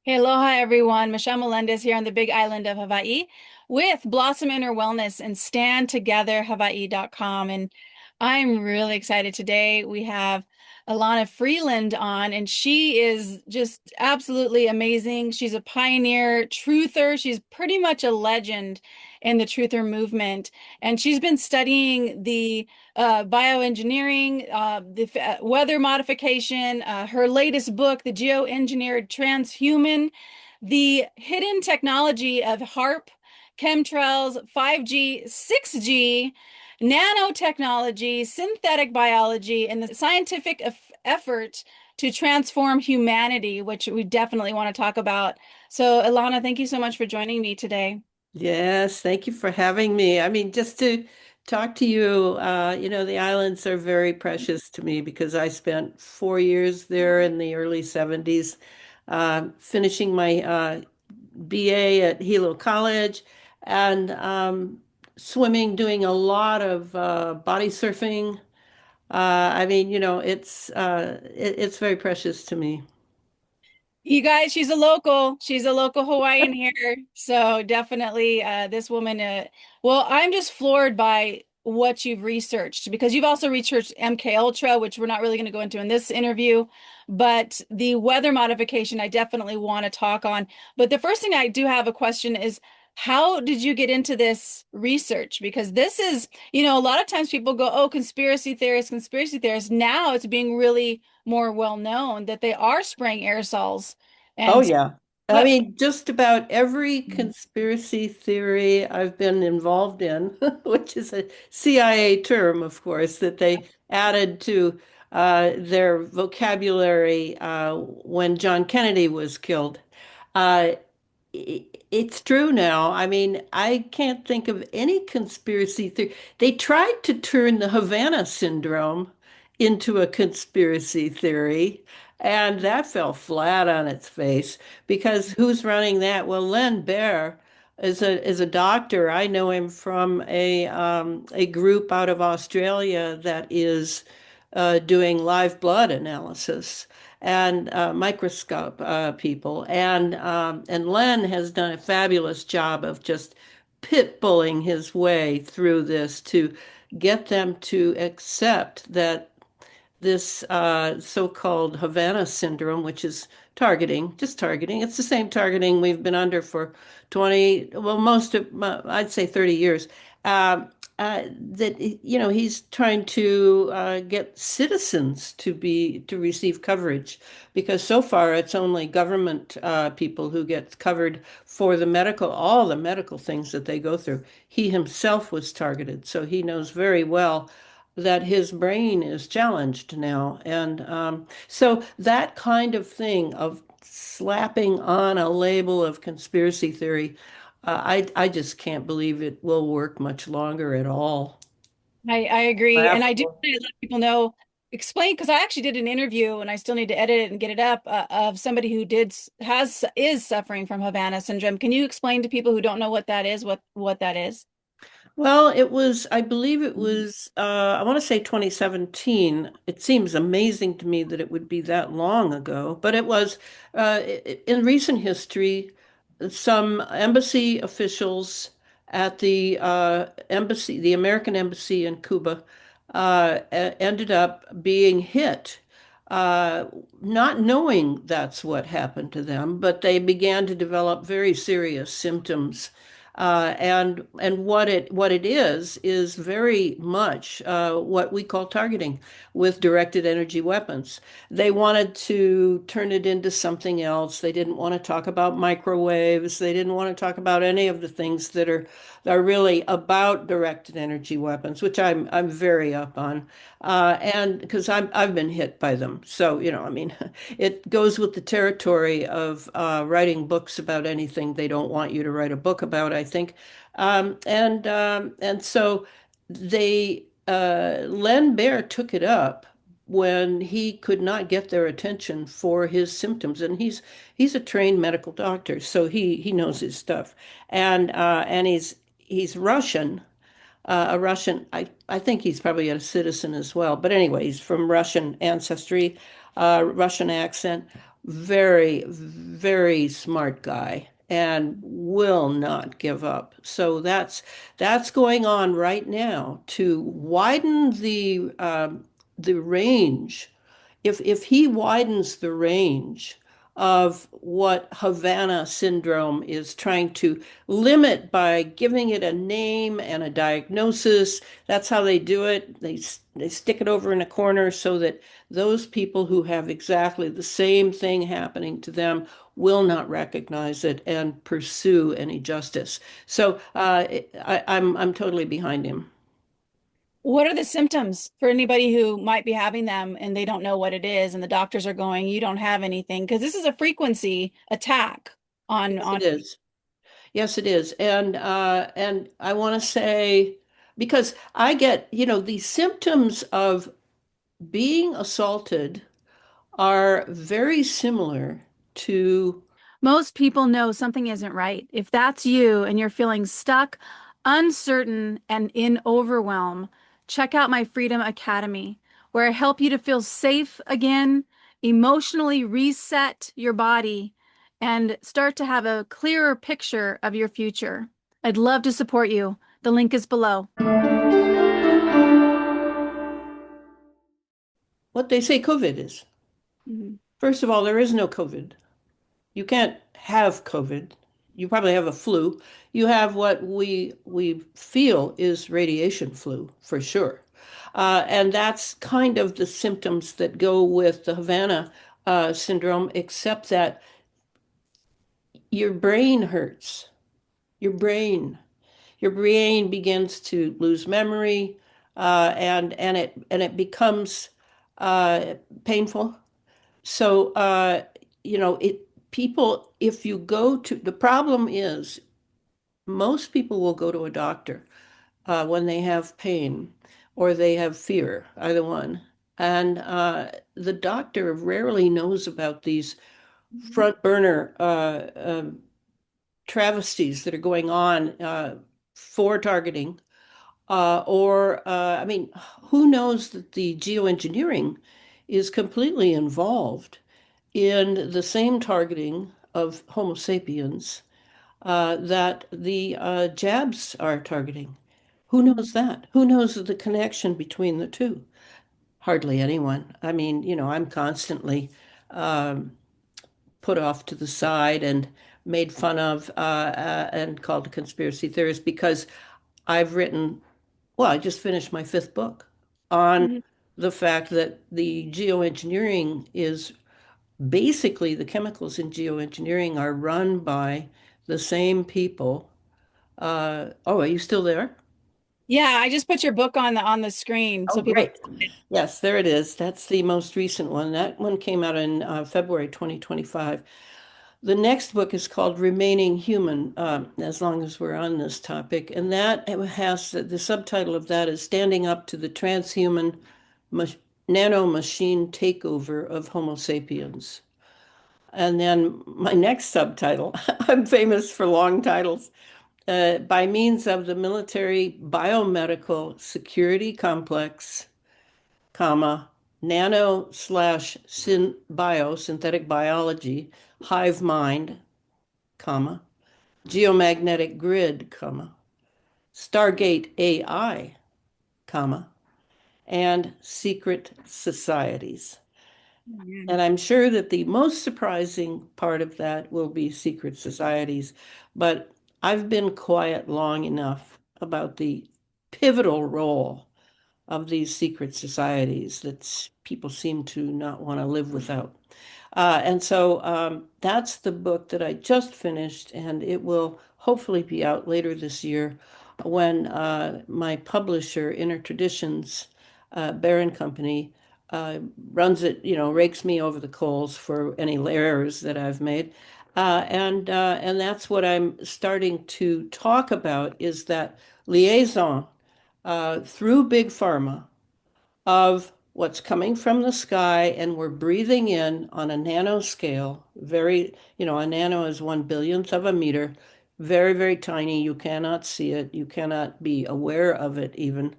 Hey, aloha everyone. Michelle Melendez here on the Big Island of Hawaii with Blossom Inner Wellness and StandTogetherHawaii.com. And I'm really excited today. We have Elana Freeland on, and she is just absolutely amazing. She's a pioneer truther. She's pretty much a legend in the truther movement. And she's been studying the bioengineering, weather modification, her latest book, The Geoengineered Transhuman, the hidden technology of HARP, chemtrails, 5G, 6G, nanotechnology, synthetic biology, and the scientific effort to transform humanity, which we definitely want to talk about. So, Ilana, thank you so much for joining me today. Yes, thank you for having me. I mean, just to talk to you, the islands are very precious to me because I spent 4 years there in the early 70s, finishing my BA at Hilo College and swimming, doing a lot of body surfing. I mean, it's very precious to me. You guys, she's a local. She's a local Hawaiian here. So definitely this woman well, I'm just floored by what you've researched because you've also researched MK Ultra, which we're not really going to go into in this interview, but the weather modification I definitely want to talk on. But the first thing I do have a question is how did you get into this research? Because this is, a lot of times people go, oh, conspiracy theorists, conspiracy theorists. Now it's being really more well known that they are spraying aerosols. Oh, And yeah. I what mean, just about every conspiracy theory I've been involved in, which is a CIA term, of course, that they added to their vocabulary when John Kennedy was killed. Uh, it's true now. I mean, I can't think of any conspiracy theory. They tried to turn the Havana syndrome into a conspiracy theory, and that fell flat on its face because who's running that? Well, Len Bear is a doctor. I know him from a group out of Australia that is doing live blood analysis and microscope people. And Len has done a fabulous job of just pit bulling his way through this to get them to accept that this so-called Havana syndrome, which is just targeting. It's the same targeting we've been under for 20, well, most of, I'd say 30 years. That he's trying to get citizens to receive coverage because so far it's only government people who get covered for all the medical things that they go through. He himself was targeted, so he knows very well that his brain is challenged now. And so that kind of thing of slapping on a label of conspiracy theory, I just can't believe it will work much longer at all. I agree. And I do Laughable. want to let people know, explain, because I actually did an interview and I still need to edit it and get it up of somebody who is suffering from Havana syndrome. Can you explain to people who don't know what that is, what that is? Well, I believe it was, I want to say 2017. It seems amazing to me that it would be that long ago, but it was, in recent history, some embassy officials at the American embassy in Cuba, ended up being hit, uh, not knowing that's what happened to them, but they began to develop very serious symptoms. And what it is very much what we call targeting with directed energy weapons. They wanted to turn it into something else. They didn't want to talk about microwaves. They didn't want to talk about any of the things that are really about directed energy weapons, which I'm very up on, and because I've been hit by them. So I mean, it goes with the territory of writing books about anything they don't want you to write a book about, I think. And so Len Bear took it up when he could not get their attention for his symptoms, and he's a trained medical doctor, so he knows his stuff, and he's Russian, a Russian. I think he's probably a citizen as well. But anyway, he's from Russian ancestry, Russian accent. very, very smart guy and will not give up. So that's going on right now to widen the range. If he widens the range of what Havana syndrome is trying to limit by giving it a name and a diagnosis, that's how they do it. They stick it over in a corner so that those people who have exactly the same thing happening to them will not recognize it and pursue any justice. So I'm totally behind him. What are the symptoms for anybody who might be having them and they don't know what it is, and the doctors are going, you don't have anything? Because this is a frequency attack Yes, on it is. Yes, it is. And I want to say because I get, the symptoms of being assaulted are very similar to Most people know something isn't right. If that's you and you're feeling stuck, uncertain, and in overwhelm, check out my Freedom Academy, where I help you to feel safe again, emotionally reset your body, and start to have a clearer picture of your future. I'd love to support you. The link is below. what they say COVID is. Mhm. First of all, there is no COVID. You can't have COVID. You probably have a flu. You have what we feel is radiation flu for sure. And that's kind of the symptoms that go with the Havana syndrome, except that your brain hurts. Your brain. Your brain begins to lose memory, and it becomes uh, painful. So, people, if you go to, the problem is most people will go to a doctor when they have pain or they have fear, either one. And the doctor rarely knows about these front burner travesties that are going on for targeting. I mean, who knows that the geoengineering is completely involved in the same targeting of Homo sapiens that the jabs are targeting. Who knows that? Who knows the connection between the two? Hardly anyone. I mean, I'm constantly um, put off to the side and made fun of and called a conspiracy theorist because I've written, well, I just finished my fifth book on Mhm. the fact that the geoengineering is basically the chemicals in geoengineering are run by the same people. Oh, are you still there? Yeah, I just put your book on the screen Oh, so people great. can see it. Yes, there it is. That's the most recent one. That one came out in February 2025. The next book is called Remaining Human, as long as we're on this topic. And that has the subtitle of that is Standing Up to the Transhuman Mach Nano Machine Takeover of Homo Sapiens. And then my next subtitle, I'm famous for long titles, by means of the military biomedical security complex, comma, nano slash syn bio, synthetic biology, hive mind, comma, geomagnetic grid, comma, Stargate AI, comma, and secret societies. Mhm. And I'm sure that the most surprising part of that will be secret societies. But I've been quiet long enough about the pivotal role of these secret societies that people seem to not want to live without. And so that's the book that I just finished, and it will hopefully be out later this year when my publisher, Inner Traditions Baron Company, uh, runs it, rakes me over the coals for any errors that I've made. And that's what I'm starting to talk about is that liaison through big pharma of what's coming from the sky, and we're breathing in on a nano scale. Very, a nano is 1 billionth of a meter, very, very tiny. You cannot see it, you cannot be aware of it even.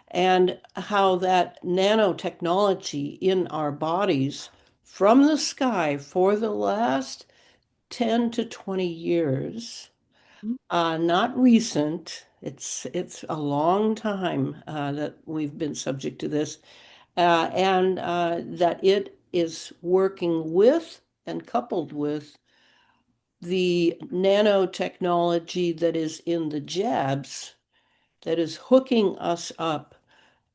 And how that nanotechnology in our bodies from the sky for the last 10 to 20 years. Not recent. It's a long time that we've been subject to this, and that it is working with and coupled with the nanotechnology that is in the jabs that is hooking us up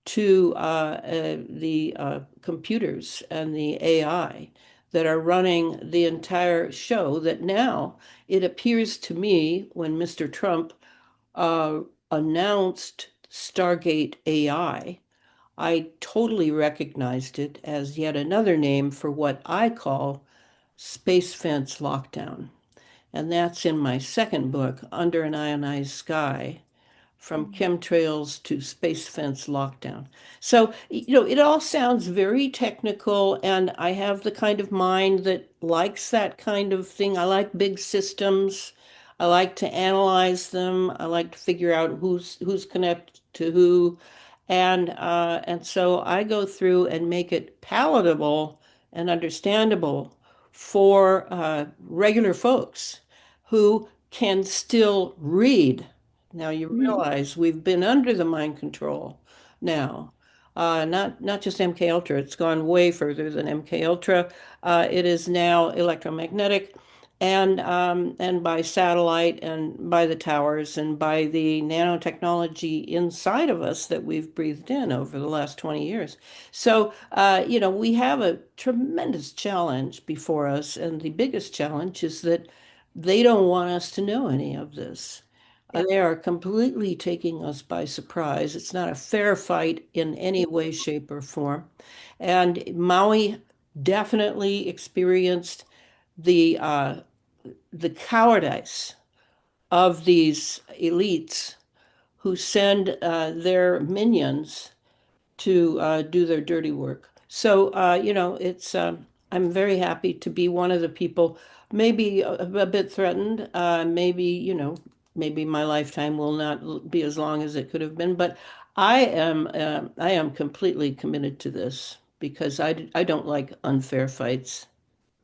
to the computers and the AI that are running the entire show. That now it appears to me when Mr. Trump uh, announced Stargate I totally recognized it as yet another name for what I call space fence lockdown. And that's in my second book, Under an Ionized Sky, from Mhm. chemtrails to space fence lockdown. So, it all sounds very technical, and I have the kind of mind that likes that kind of thing. I like big systems. I like to analyze them. I like to figure out who's connected to who. And so I go through and make it palatable and understandable for regular folks who can still read. Now you Mhm. realize we've been under the mind control now. Not just MK Ultra, it's gone way further than MK Ultra. It is now electromagnetic and by satellite and by the towers and by the nanotechnology inside of us that we've breathed in over the last 20 years. So, we have a tremendous challenge before us, and the biggest challenge is that they don't want us to know any of this. Yeah. They are completely taking us by surprise. It's not a fair fight in any way, shape, or form. And Maui definitely experienced the cowardice of these elites who send their minions to do their dirty work. So, it's I'm very happy to be one of the people, maybe a bit threatened. Maybe, maybe my lifetime will not be as long as it could have been, but I am completely committed to this because I don't like unfair fights.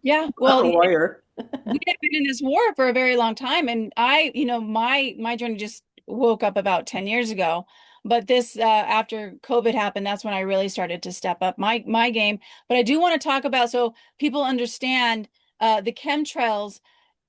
Yeah. I'm Well, a warrior. we have been in this war for a very long time, and my journey just woke up about 10 years ago. But this after COVID happened, that's when I really started to step up my game. But I do want to talk about so people understand the chemtrails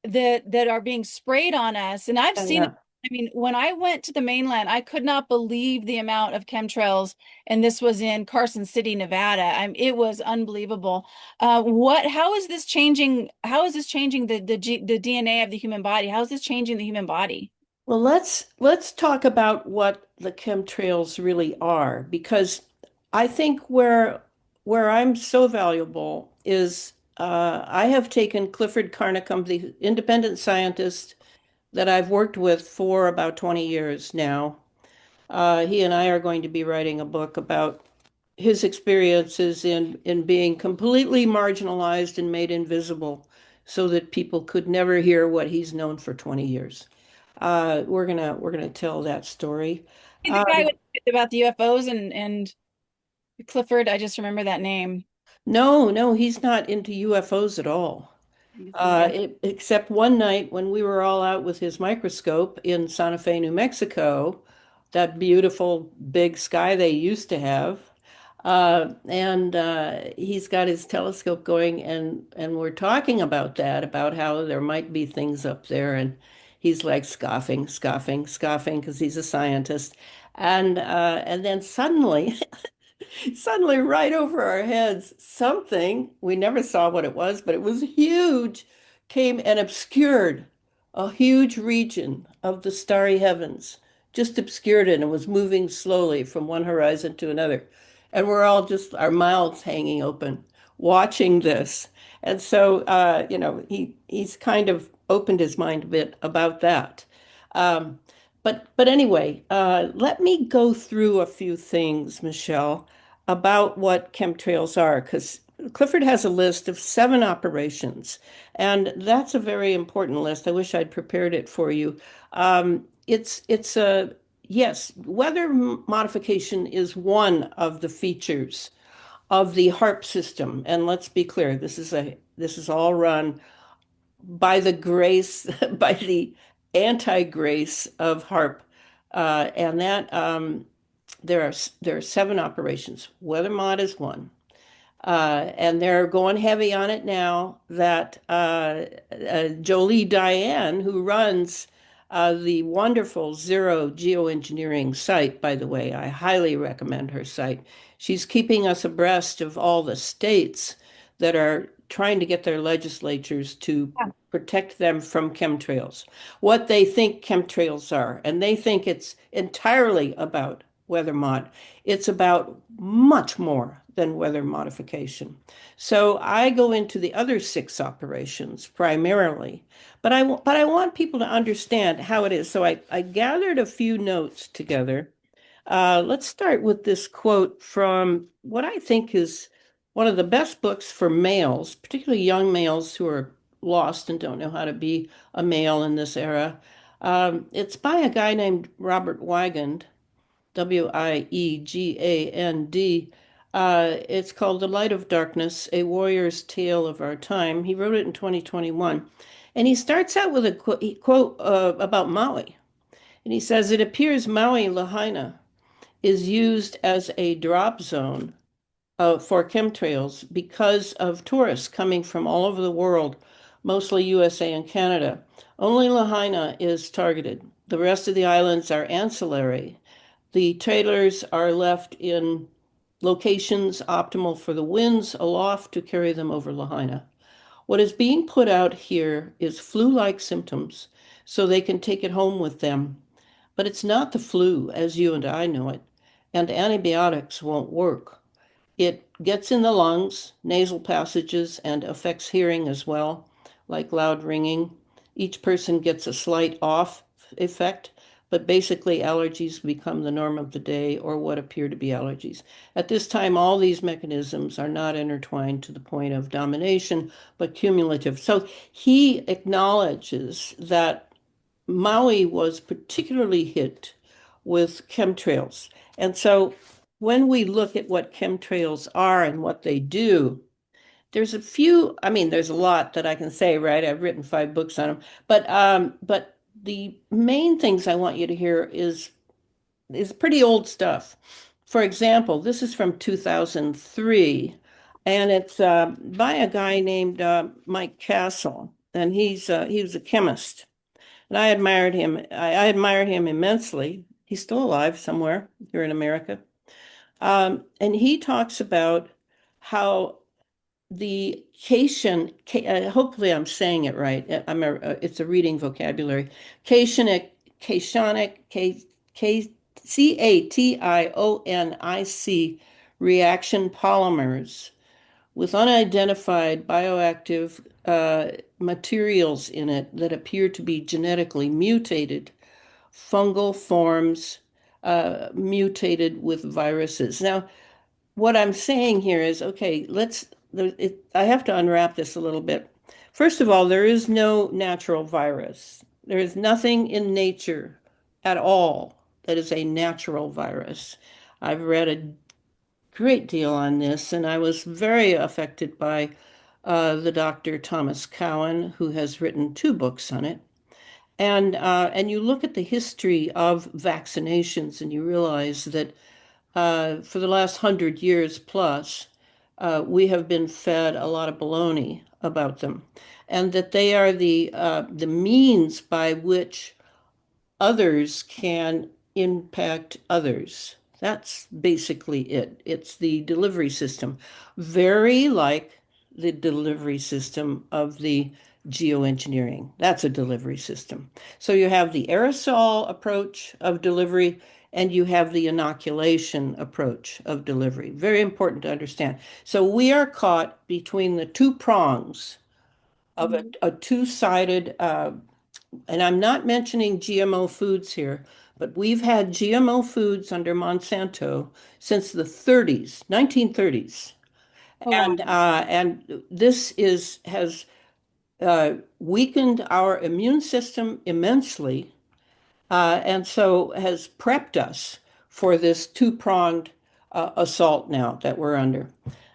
that are being sprayed on us. And I've seen it. Yeah. I mean, when I went to the mainland, I could not believe the amount of chemtrails, and this was in Carson City, Nevada. It was unbelievable. How is this changing? How is this changing the DNA of the human body? How is this changing the human body? Well, let's talk about what the chemtrails really are, because I think where I'm so valuable is I have taken Clifford Carnicom, the independent scientist that I've worked with for about 20 years now. He and I are going to be writing a book about his experiences in being completely marginalized and made invisible so that people could never hear what he's known for 20 years. We're gonna tell that story. He's the guy Um, about the UFOs and Clifford. I just remember that name. no, no, he's not into UFOs at all. Yeah. Except one night when we were all out with his microscope in Santa Fe, New Mexico, that beautiful big sky they used to have. And he's got his telescope going, and we're talking about that, about how there might be things up there, and he's like scoffing, scoffing, scoffing because he's a scientist. And then suddenly suddenly, right over our heads, something, we never saw what it was, but it was huge, came and obscured a huge region of the starry heavens, just obscured it and was moving slowly from one horizon to another. And we're all just, our mouths hanging open, watching this. And so, he's kind of opened his mind a bit about that. Um, but anyway, let me go through a few things, Michelle, about what chemtrails are, because Clifford has a list of 7 operations, and that's a very important list. I wish I'd prepared it for you. It's yes, weather modification is one of the features of the HARP system. And let's be clear, this is all run by the grace, by the anti-grace of HARP. And that there are seven operations. Weather mod is one. And they're going heavy on it now that Jolie Diane, who runs the wonderful Zero Geoengineering site, by the way, I highly recommend her site. She's keeping us abreast of all the states that are trying to get their legislatures to protect them from chemtrails, what they think chemtrails are. And they think it's entirely about weather mod. It's about much more than weather modification. So I go into the other six operations primarily, but I want people to understand how it is. So I gathered a few notes together. Let's start with this quote from what I think is one of the best books for males, particularly young males who are lost and don't know how to be a male in this era. It's by a guy named Robert Wigand, Wiegand. It's called The Light of Darkness, A Warrior's Tale of Our Time. He wrote it in 2021. And he starts out with a quote about Maui. And he says, it appears Maui Lahaina is used as a drop zone for chemtrails because of tourists coming from all over the world, mostly USA and Canada. Only Lahaina is targeted. The rest of the islands are ancillary. The trailers are left in locations optimal for the winds aloft to carry them over Lahaina. What is being put out here is flu-like symptoms, so they can take it home with them. But it's not the flu as you and I know it, and antibiotics won't work. It gets in the lungs, nasal passages, and affects hearing as well, like loud ringing. Each person gets a slight off effect, but basically allergies become the norm of the day or what appear to be allergies. At this time, all these mechanisms are not intertwined to the point of domination, but cumulative. So he acknowledges that Maui was particularly hit with chemtrails. And so when we look at what chemtrails are and what they do, there's a few, I mean, there's a lot that I can say, right? I've written 5 books on them, but the main things I want you to hear is pretty old stuff. For example, this is from 2003, and it's by a guy named Mike Castle, and he was a chemist, and I admire him immensely. He's still alive somewhere here in America. And he talks about how the cation, hopefully I'm saying it right. It's a reading vocabulary. Cationic, cationic, cationic reaction polymers with unidentified bioactive materials in it that appear to be genetically mutated, fungal forms mutated with viruses. Now, what I'm saying here is, okay, I have to unwrap this a little bit. First of all, there is no natural virus. There is nothing in nature at all that is a natural virus. I've read a great deal on this, and I was very affected by the Dr. Thomas Cowan, who has written 2 books on it. And you look at the history of vaccinations, and you realize that for the last 100 years plus, we have been fed a lot of baloney about them, and that they are the means by which others can impact others. That's basically it. It's the delivery system, very like the delivery system of the geoengineering. That's a delivery system. So you have the aerosol approach of delivery and you have the inoculation approach of delivery. Very important to understand. So we are caught between the two prongs of a two-sided and I'm not mentioning GMO foods here, but we've had GMO foods under Monsanto since the 30s, 1930s. Oh, wow. And this has weakened our immune system immensely, and so has prepped us for this two-pronged assault now that we're under.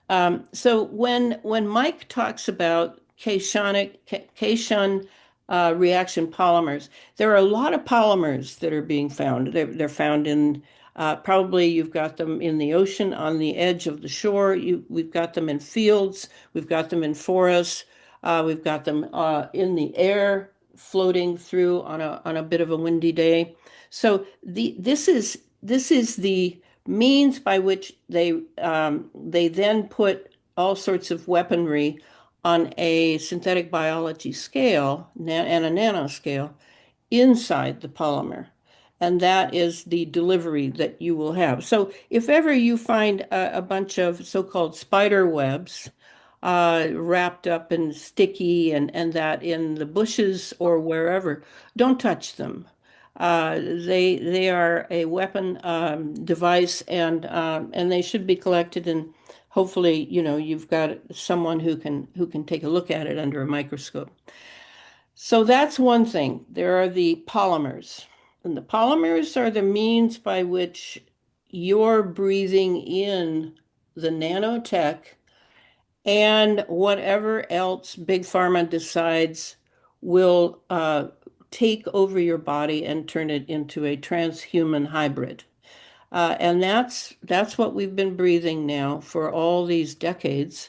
So when Mike talks about cation reaction polymers, there are a lot of polymers that are being found. They're found in probably you've got them in the ocean on the edge of the shore. We've got them in fields. We've got them in forests. We've got them in the air floating through on a bit of a windy day. So this is the means by which they then put all sorts of weaponry on a synthetic biology scale and a nanoscale inside the polymer. And that is the delivery that you will have. So if ever you find a bunch of so-called spider webs wrapped up and sticky and that in the bushes or wherever, don't touch them. They are a weapon device and they should be collected and hopefully, you've got someone who can take a look at it under a microscope. So that's one thing. There are the polymers. And the polymers are the means by which you're breathing in the nanotech and whatever else Big Pharma decides will take over your body and turn it into a transhuman hybrid. And that's what we've been breathing now for all these decades.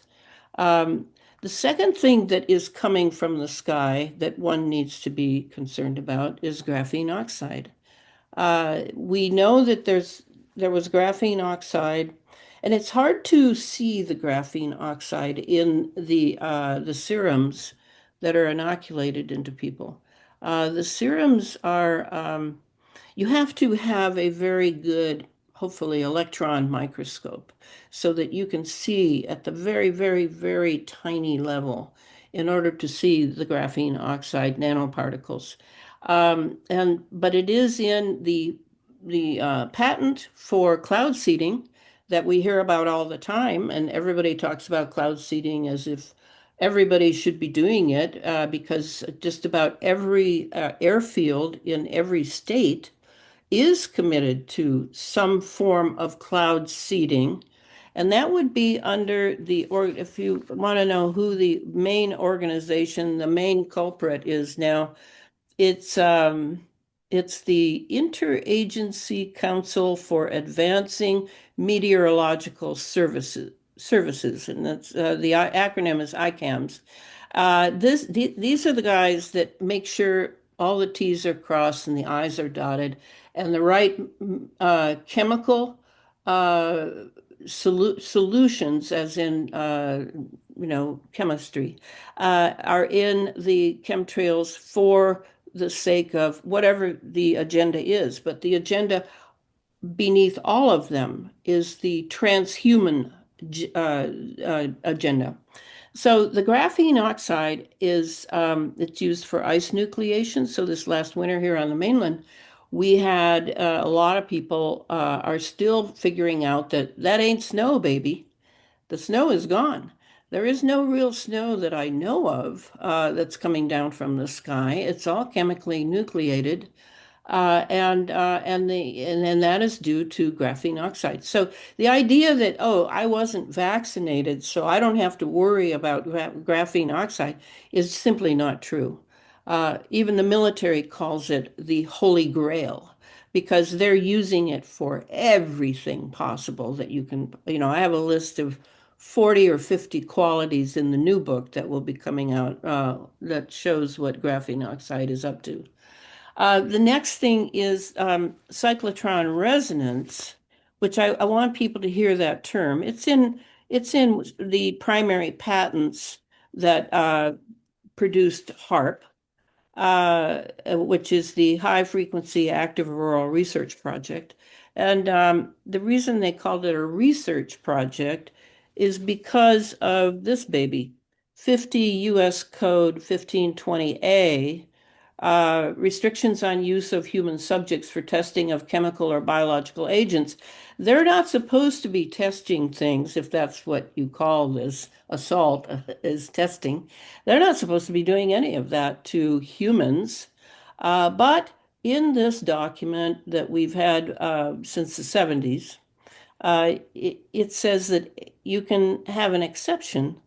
Um, the second thing that is coming from the sky that one needs to be concerned about is graphene oxide. We know that there was graphene oxide, and it's hard to see the graphene oxide in the serums that are inoculated into people. The serums are you have to have a very good, hopefully, electron microscope so that you can see at the very, very, very tiny level in order to see the graphene oxide nanoparticles. But it is in the patent for cloud seeding that we hear about all the time, and everybody talks about cloud seeding as if everybody should be doing it because just about every airfield in every state is committed to some form of cloud seeding. And that would be under or if you want to know who the main organization, the main culprit is now, it's um, it's the Interagency Council for Advancing Meteorological Services, and that's the acronym is ICAMS. These are the guys that make sure all the T's are crossed and the I's are dotted, and the right chemical uh, solutions, as in chemistry, are in the chemtrails for the sake of whatever the agenda is. But the agenda beneath all of them is the transhuman agenda. So the graphene oxide is it's used for ice nucleation. So this last winter here on the mainland, we had a lot of people are still figuring out that that ain't snow, baby. The snow is gone. There is no real snow that I know of that's coming down from the sky. It's all chemically nucleated, and that is due to graphene oxide. So the idea that, oh, I wasn't vaccinated, so I don't have to worry about graphene oxide is simply not true. Even the military calls it the Holy Grail because they're using it for everything possible that you can, I have a list of 40 or 50 qualities in the new book that will be coming out that shows what graphene oxide is up to. The next thing is cyclotron resonance, which I want people to hear that term. It's in the primary patents that produced HARP, which is the High Frequency Active Auroral Research Project. And the reason they called it a research project is because of this baby, 50 U.S. Code 1520A, restrictions on use of human subjects for testing of chemical or biological agents. They're not supposed to be testing things, if that's what you call this assault is testing. They're not supposed to be doing any of that to humans. But in this document that we've had since the 70s, it says that you can have an exception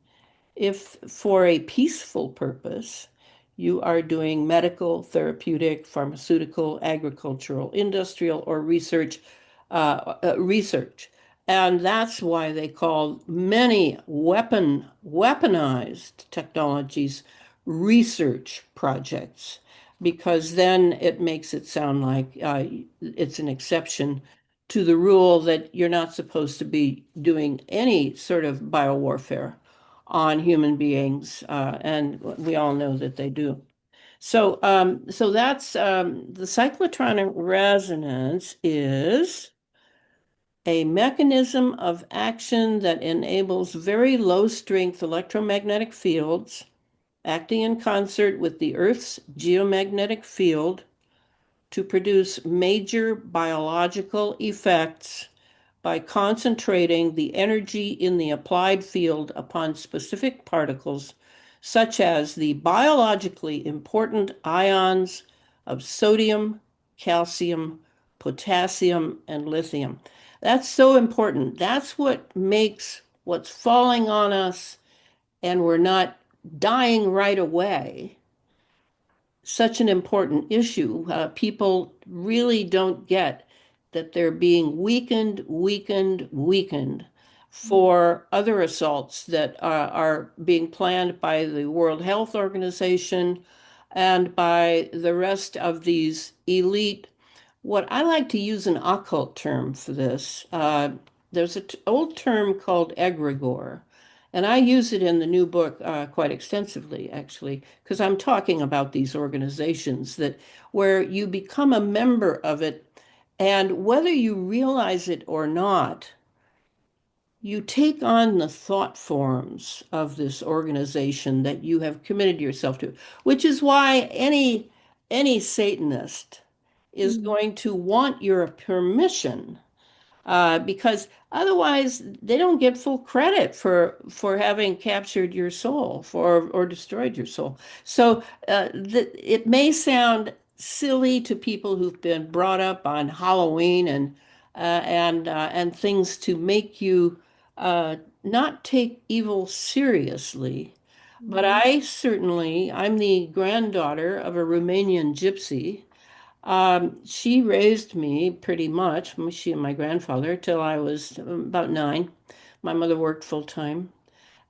if for a peaceful purpose you are doing medical, therapeutic, pharmaceutical, agricultural, industrial, or research. And that's why they call many weaponized technologies research projects, because then it makes it sound like it's an exception to the rule that you're not supposed to be doing any sort of biowarfare on human beings, and we all know that they do. So that's the cyclotron resonance is a mechanism of action that enables very low strength electromagnetic fields acting in concert with the Earth's geomagnetic field to produce major biological effects by concentrating the energy in the applied field upon specific particles, such as the biologically important ions of sodium, calcium, potassium, and lithium. That's so important. That's what makes what's falling on us and we're not dying right away such an important issue. People really don't get that they're being weakened for other assaults that are being planned by the World Health Organization and by the rest of these elite. What I like to use an occult term for this. There's an old term called egregore, and I use it in the new book quite extensively, actually, because I'm talking about these organizations that where you become a member of it, and whether you realize it or not, you take on the thought forms of this organization that you have committed yourself to, which is why any Satanist is Mhm. going to want your permission, because otherwise they don't get full credit for having captured your soul for or destroyed your soul. So it may sound silly to people who've been brought up on Halloween and things to make you not take evil seriously. But Mhm. I'm the granddaughter of a Romanian gypsy. She raised me pretty much, she and my grandfather, till I was about 9. My mother worked full time,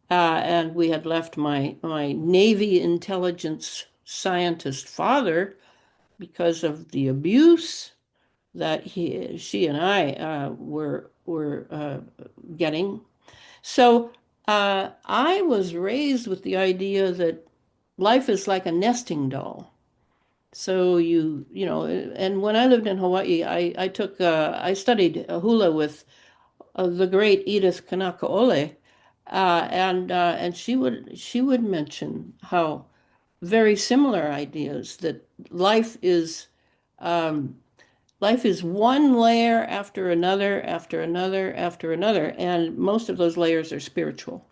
and we had left my Navy intelligence scientist father because of the abuse that she and I were getting. So I was raised with the idea that life is like a nesting doll. So and when I lived in Hawaii, I studied hula with the great Edith Kanakaole, and she would mention how very similar ideas that life is um, life is one layer after another, after another, after another, and most of those layers are spiritual.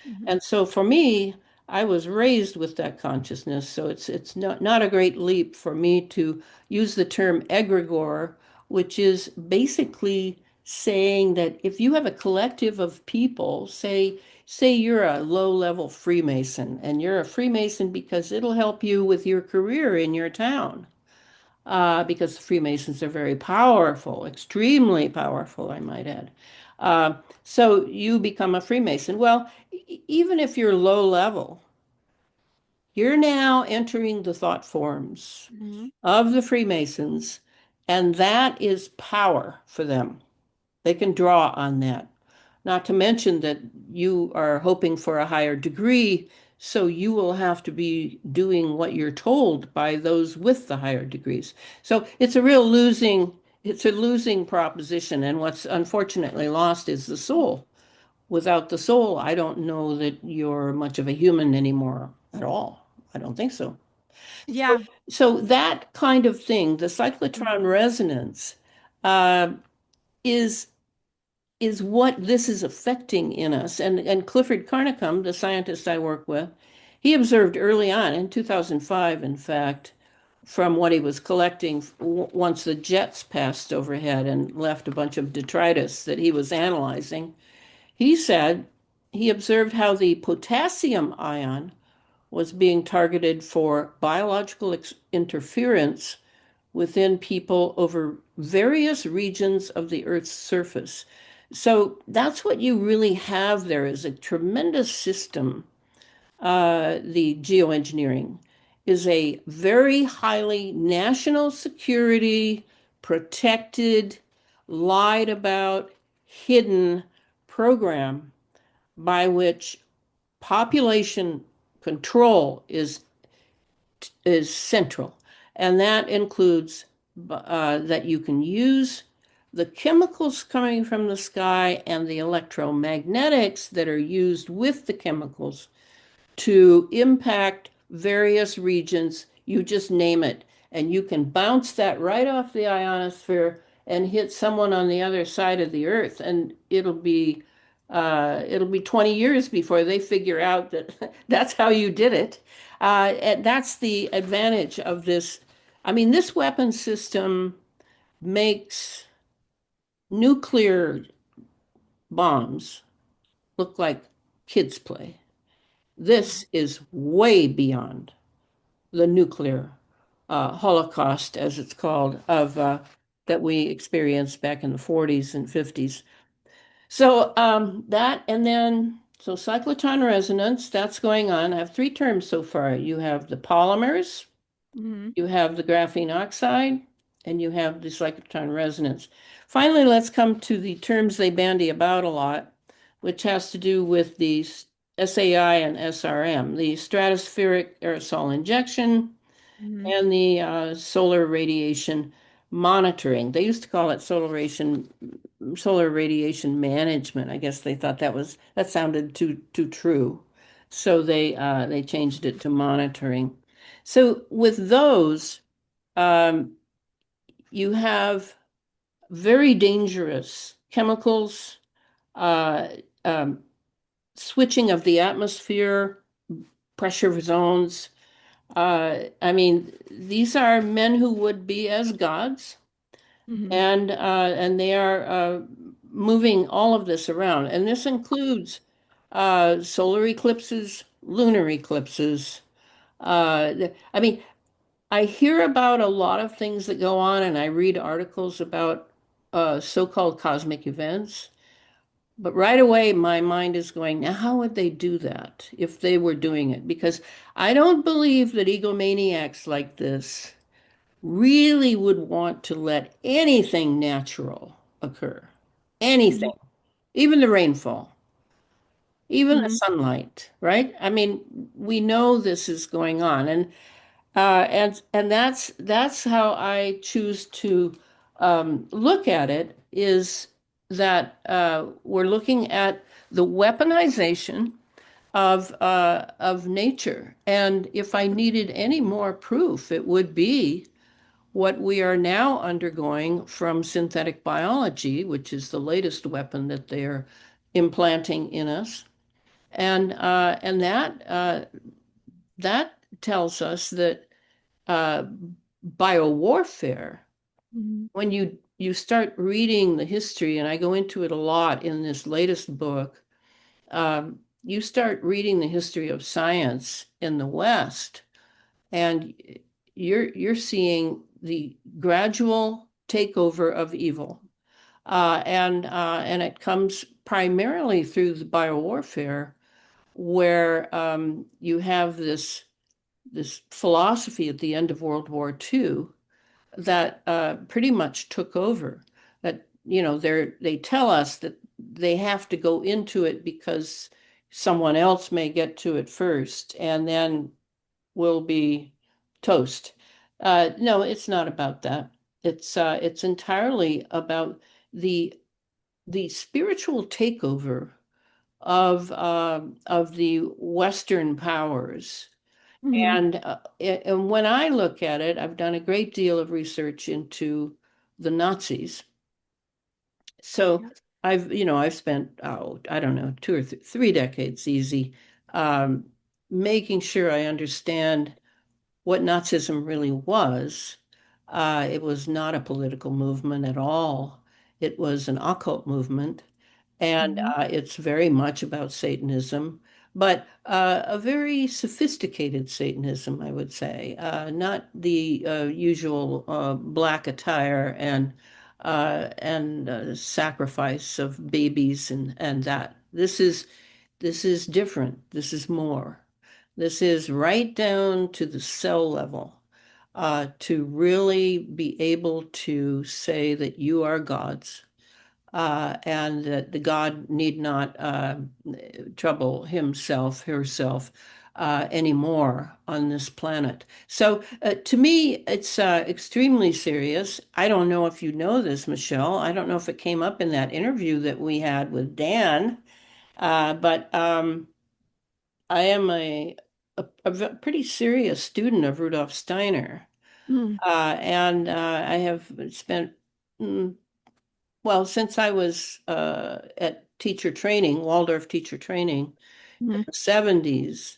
Mhm. And so for me, I was raised with that consciousness. So it's not a great leap for me to use the term egregore, which is basically saying that if you have a collective of people, say you're a low-level Freemason, and you're a Freemason because it'll help you with your career in your town. Because Freemasons are very powerful, extremely powerful, I might add. Uh, so you become a Freemason. Well, even if you're low level, you're now entering the thought forms Mhm. of the Freemasons, and that is power for them. They can draw on that. Not to mention that you are hoping for a higher degree, so you will have to be doing what you're told by those with the higher degrees. So it's a losing proposition. And what's unfortunately lost is the soul. Without the soul, I don't know that you're much of a human anymore at all. I don't think so. Yeah. So that kind of thing, the cyclotron Mhm. resonance, uh, is is what this is affecting in us. And Clifford Carnicom, the scientist I work with, he observed early on in 2005, in fact, from what he was collecting once the jets passed overhead and left a bunch of detritus that he was analyzing. He said he observed how the potassium ion was being targeted for biological interference within people over various regions of the Earth's surface. So that's what you really have there is a tremendous system. The geoengineering is a very highly national security protected, lied about, hidden program by which population control is central, and that includes that you can use the chemicals coming from the sky and the electromagnetics that are used with the chemicals to impact various regions. You just name it, and you can bounce that right off the ionosphere and hit someone on the other side of the earth, and it'll be 20 years before they figure out that that's how you did it. And that's the advantage of this. I mean, this weapon system makes nuclear bombs look like kids play. This is way beyond the nuclear holocaust, as it's called, of that we experienced back in the 40s and 50s. So that, and then so cyclotron resonance, that's going on. I have three terms so far. You have the polymers, Hmm. you have the graphene oxide, and you have the cyclotron resonance. Finally, let's come to the terms they bandy about a lot, which has to do with the SAI and SRM, the stratospheric aerosol injection Hmm. and the solar radiation monitoring. They used to call it solar radiation management. I guess they thought that sounded too true. So they changed it to monitoring. So with those, um, you have very dangerous chemicals, uh, um, switching of the atmosphere, pressure zones. I mean, these are men who would be as gods, Hmm. and they are moving all of this around, and this includes solar eclipses, lunar eclipses. I mean, I hear about a lot of things that go on, and I read articles about so-called cosmic events. But right away, my mind is going, now, how would they do that if they were doing it? Because I don't believe that egomaniacs like this really would want to let anything natural occur. Anything, Hmm. even the rainfall, even the Hmm. sunlight, right? I mean, we know this is going on, and that's how I choose to look at it, is that we're looking at the weaponization of nature. And if I needed any more proof, it would be what we are now undergoing from synthetic biology, which is the latest weapon that they're implanting in us. And that tells us that uh, biowarfare, Hmm. when you start reading the history, and I go into it a lot in this latest book, you start reading the history of science in the West, and you're seeing the gradual takeover of evil, and it comes primarily through the biowarfare, where you have this philosophy at the end of World War II that pretty much took over. That they tell us that they have to go into it because someone else may get to it first, and then will be toast. No, it's not about that. It's entirely about the the spiritual takeover of the Western powers. Hmm. And when I look at it, I've done a great deal of research into the Nazis. So Yeah. I've spent, I don't know, 2 or 3 decades easy, um, making sure I understand what Nazism really was. It was not a political movement at all. It was an occult movement, and Mhm. it's very much about Satanism, but a very sophisticated Satanism, I would say, not the usual black attire and sacrifice of babies and that. This is different. This is more. This is right down to the cell level, to really be able to say that you are God's, and that the God need not trouble himself, herself, anymore on this planet. So to me, it's extremely serious. I don't know if you know this, Michelle. I don't know if it came up in that interview that we had with Dan, but I am a pretty serious student of Rudolf Steiner. Mm, And I have spent, mm, well, since I was at teacher training, Waldorf teacher training in mm, the 70s,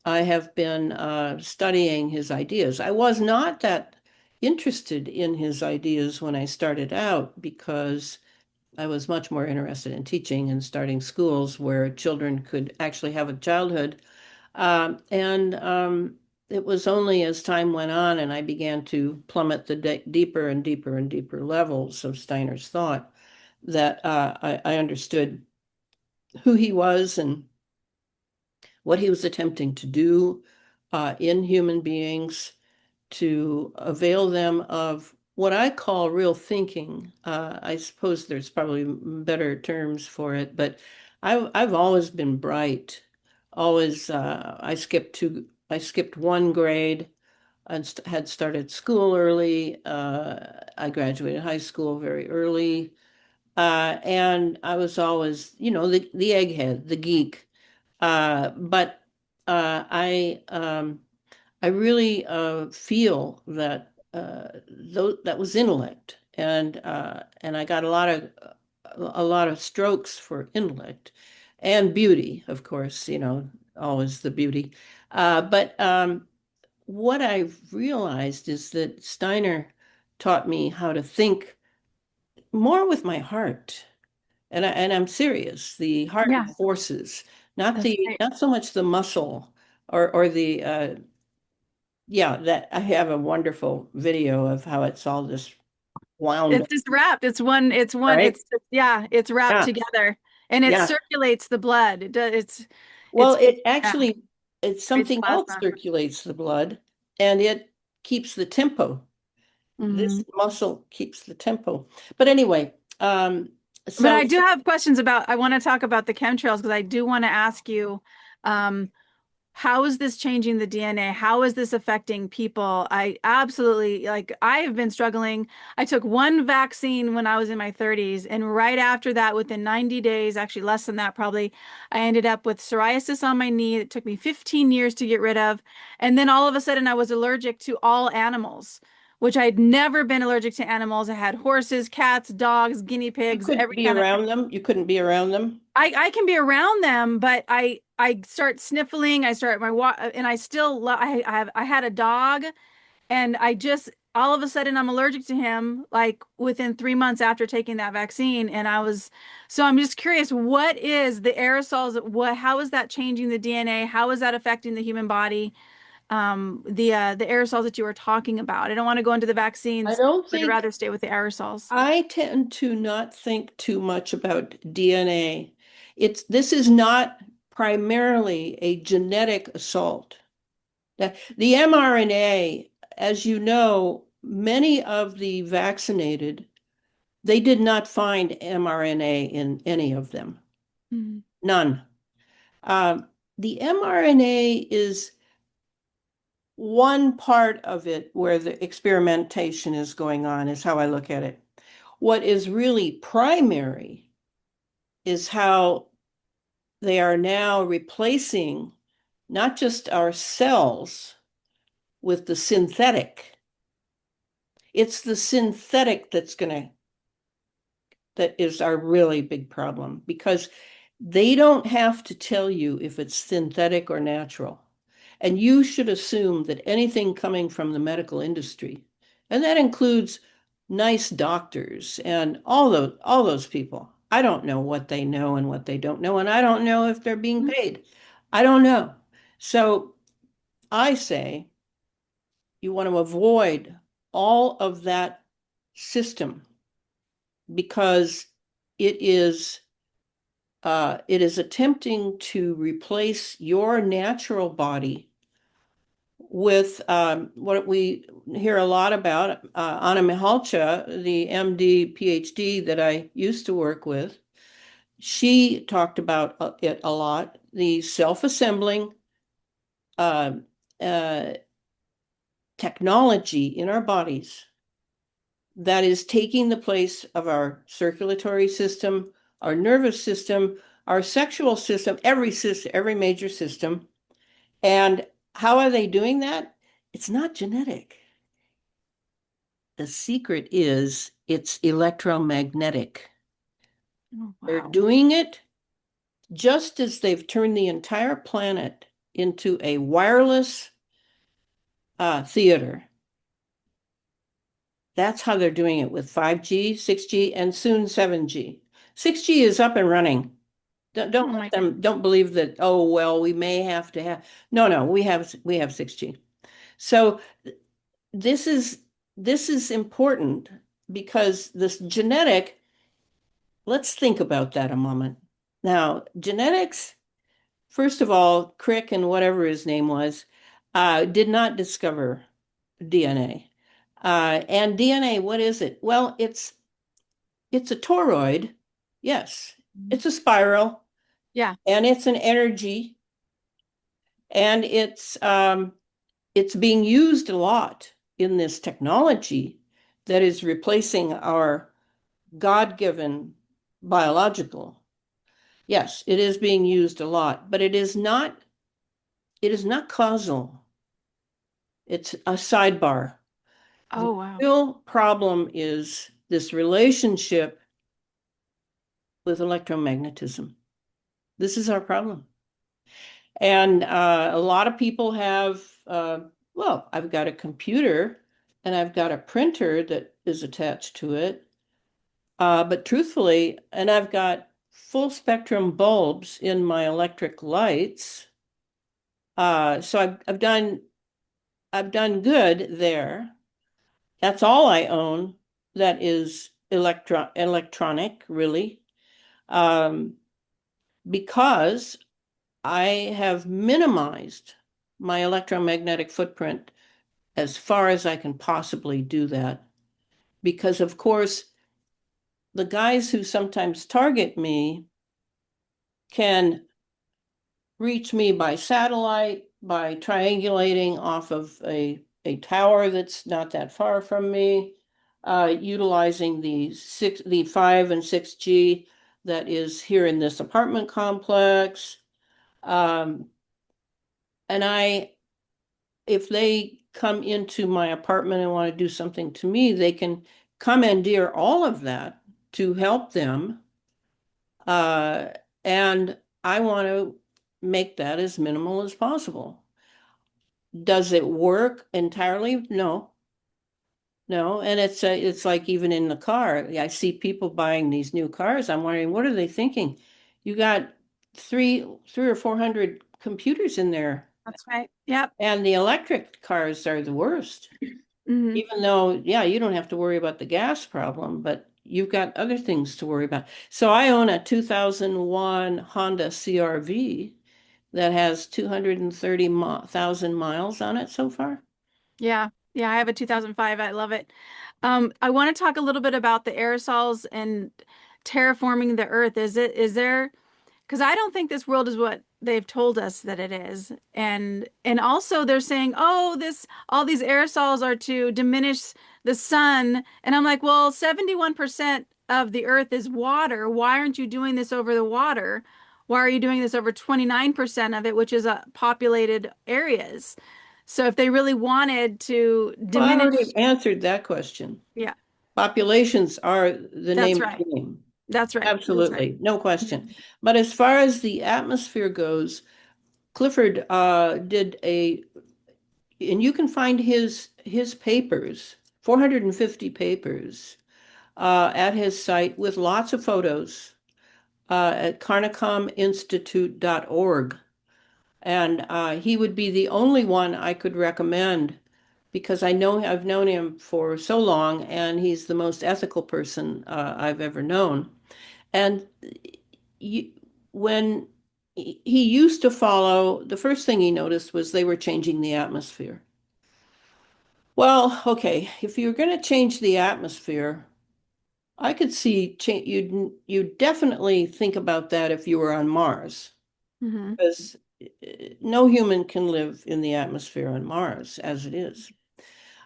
I have been studying his ideas. I was not that interested in his ideas when I started out because I was much more interested in teaching and starting schools where children could actually have a childhood. And it was only as time went on and I began to plummet the deeper and deeper and deeper levels of Steiner's thought that I understood who he was and what he was attempting to do in human beings to avail them of what I call real thinking. I suppose there's probably better terms for it, but I've always been bright. Always, I skipped one grade and had started school early. I graduated high school very early. And I was always, the egghead, the geek. But I really feel that that was intellect, and I got a lot of strokes for intellect and beauty, of course, always the beauty. But what I've realized is that Steiner taught me how to think more with my heart. And I'm serious. The heart yeah, forces, not that's the great. not so much the muscle or the yeah, that I have a wonderful video of how it's all just wound It's up, just wrapped. right? Yeah, it's wrapped Yeah, together and it yeah. circulates the blood. Well, It's, it yeah, actually it's creates something else plasma. circulates the blood and it keeps the tempo. This Mhm. muscle keeps the tempo. But anyway, But so I do have questions I want to talk about the chemtrails because I do want to ask you, um, how is this changing the DNA? How is this affecting people? I absolutely I have been struggling. I took one vaccine when I was in my 30s, and right after that, within 90 days, actually less than that probably, I ended up with psoriasis on my knee. It took me 15 years to get rid of. And then all of a sudden, I was allergic to all animals, which I'd never been allergic to animals. I had horses, cats, dogs, guinea you pigs, couldn't every be kind of around them. You couldn't be around them. I can be around them, but I start sniffling. I start my walk, and I still I had a dog, and I just all of a sudden I'm allergic to him like within 3 months after taking that vaccine, and so I'm just curious, what is the aerosols? What how is that changing the DNA? How is that affecting the human body? The aerosols that you were talking about. I don't want to go into the I vaccines, don't but I'd think rather stay with the aerosols. I tend to not think too much about DNA. This is not primarily a genetic assault. The mRNA, as you know, many of the vaccinated, they did not find mRNA in any of them. Mm, None. The mRNA is one part of it where the experimentation is going on, is how I look at it. What is really primary is how they are now replacing not just our cells with the synthetic. It's the synthetic that is our really big problem because they don't have to tell you if it's synthetic or natural. And you should assume that anything coming from the medical industry, and that includes nice doctors and all those people. I don't know what they know and what they don't know, and I don't know if they're being paid. I don't know. So I say you want to avoid all of that system because it is it is attempting to replace your natural body with what we hear a lot about. Anna Mihalcha, the MD, PhD that I used to work with, she talked about it a lot, the self-assembling uh, uh, technology in our bodies that is taking the place of our circulatory system, our nervous system, our sexual system, every major system. And how are they doing that? It's not genetic. The secret is it's electromagnetic. Oh, They're wow. doing it just as they've turned the entire planet into a wireless theater. That's how they're doing it with 5G, 6G, and soon 7G. 6G is up and running. Don't Oh let my them, goodness. don't believe that, oh, well, we may have to have. No, no, we have 6G. So this is this is important because this genetic, let's think about that a moment. Now, genetics, first of all, Crick and whatever his name was, did not discover DNA. And DNA, what is it? Well, it's a toroid. Yes, Mhm. it's a spiral, Yeah. and it's an energy, and it's being used a lot in this technology that is replacing our God-given biological. Yes, it is being used a lot, but it is not causal. It's a sidebar. The Oh, wow. real problem is this relationship with electromagnetism. This is our problem. And a lot of people have, well, I've got a computer and I've got a printer that is attached to it. But truthfully, and I've got full spectrum bulbs in my electric lights. So I've done good there. That's all I own that is electronic, really. Um, because I have minimized my electromagnetic footprint as far as I can possibly do that. Because, of course, the guys who sometimes target me can reach me by satellite, by triangulating off of a tower that's not that far from me, utilizing the 5 and 6G that is here in this apartment complex. Um, and if they come into my apartment and want to do something to me, they can commandeer all of that to help them. Uh, and I want to make that as minimal as possible. Does it work entirely? No, no. And it's like even in the car, I see people buying these new cars. I'm wondering, what are they thinking? You got three or 400 computers in there, That's right. Yep. and the electric cars are the worst. Hmm. Even though, yeah, you don't have to worry about the gas problem, but you've got other things to worry about. So I own a 2001 Honda CR-V that has 230,000 miles on it so far. Yeah. Yeah. I have a 2005. I love it. I want to talk a little bit about the aerosols and terraforming the earth. Is there, because I don't think this world is what they've told us that it is. And also they're saying, oh, all these aerosols are to diminish the sun. And I'm like, well, 71% of the earth is water. Why aren't you doing this over the water? Why are you doing this over 29% of it, which is populated areas? So if they really wanted to Well, I diminish, already answered that question. yeah, Populations are the that's name of right. the game. That's right. That's right. Absolutely, no question. But as far as the atmosphere goes, Clifford did and you can find his papers, 450 papers, at his site with lots of photos at carnicominstitute.org. And he would be the only one I could recommend because I've known him for so long, and he's the most ethical person I've ever known. And you, when he used to follow, the first thing he noticed was they were changing the atmosphere. Well, okay, if you're going to change the atmosphere, I could see you'd definitely think about that if you were on Mars, Hmm. because no human can live in the atmosphere on Mars as it is.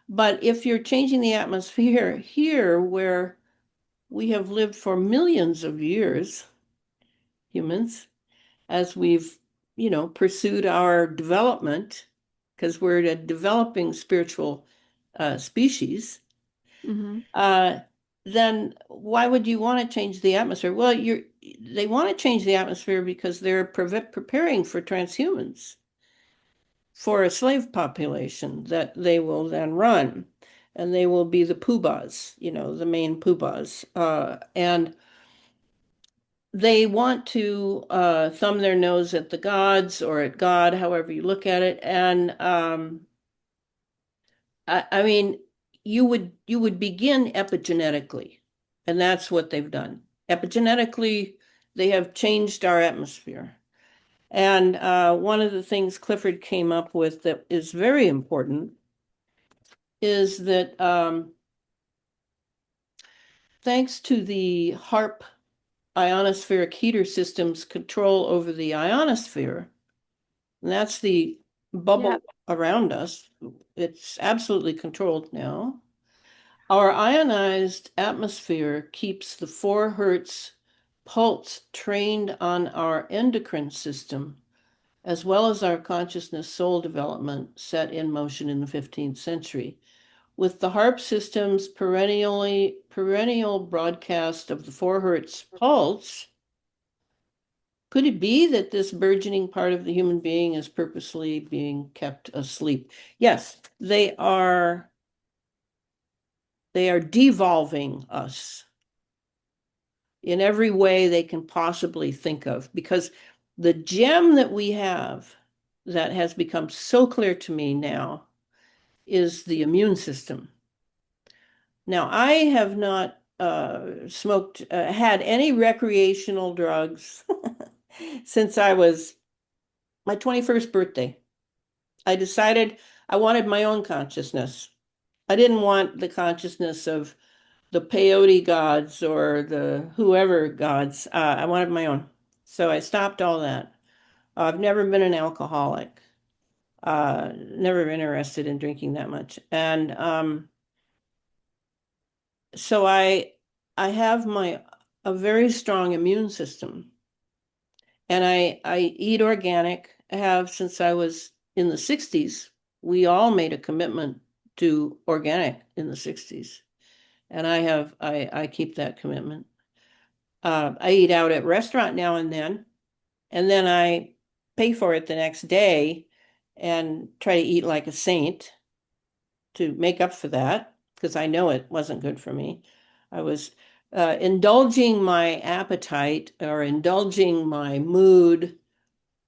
But if you're changing the atmosphere here, where we have lived for millions of years, humans, as we've, pursued our development, because we're a developing spiritual species, Hmm. uh, then why would you want to change the atmosphere? Well, they want to change the atmosphere because they're preparing for transhumans, for a slave population that they will then run. And they will be the poobahs, the main poobahs. And they want to thumb their nose at the gods or at God, however you look at it. And I mean, you would begin epigenetically, and that's what they've done. Epigenetically, they have changed our atmosphere. And one of the things Clifford came up with that is very important is that thanks to the HARP ionospheric heater system's control over the ionosphere, and that's the Yeah. bubble around us, it's absolutely controlled now. Our ionized atmosphere keeps the 4 hertz pulse trained on our endocrine system, as well as our consciousness soul development set in motion in the 15th century. With the HARP system's perennial broadcast of the 4 hertz pulse, could it be that this burgeoning part of the human being is purposely being kept asleep? Yes, they are devolving us in every way they can possibly think of, because the gem that we have that has become so clear to me now is the immune system. Now, I have not had any recreational drugs since I was my 21st birthday. I decided I wanted my own consciousness. I didn't want the consciousness of the peyote gods or the whoever gods. I wanted my own. So I stopped all that. I've never been an alcoholic, never been interested in drinking that much. And so I have a very strong immune system. And I eat organic. I have since I was in the 60s. We all made a commitment to organic in the 60s. And I keep that commitment. I eat out at restaurant now and then I pay for it the next day and try to eat like a saint to make up for that because I know it wasn't good for me. I was indulging my appetite or indulging my mood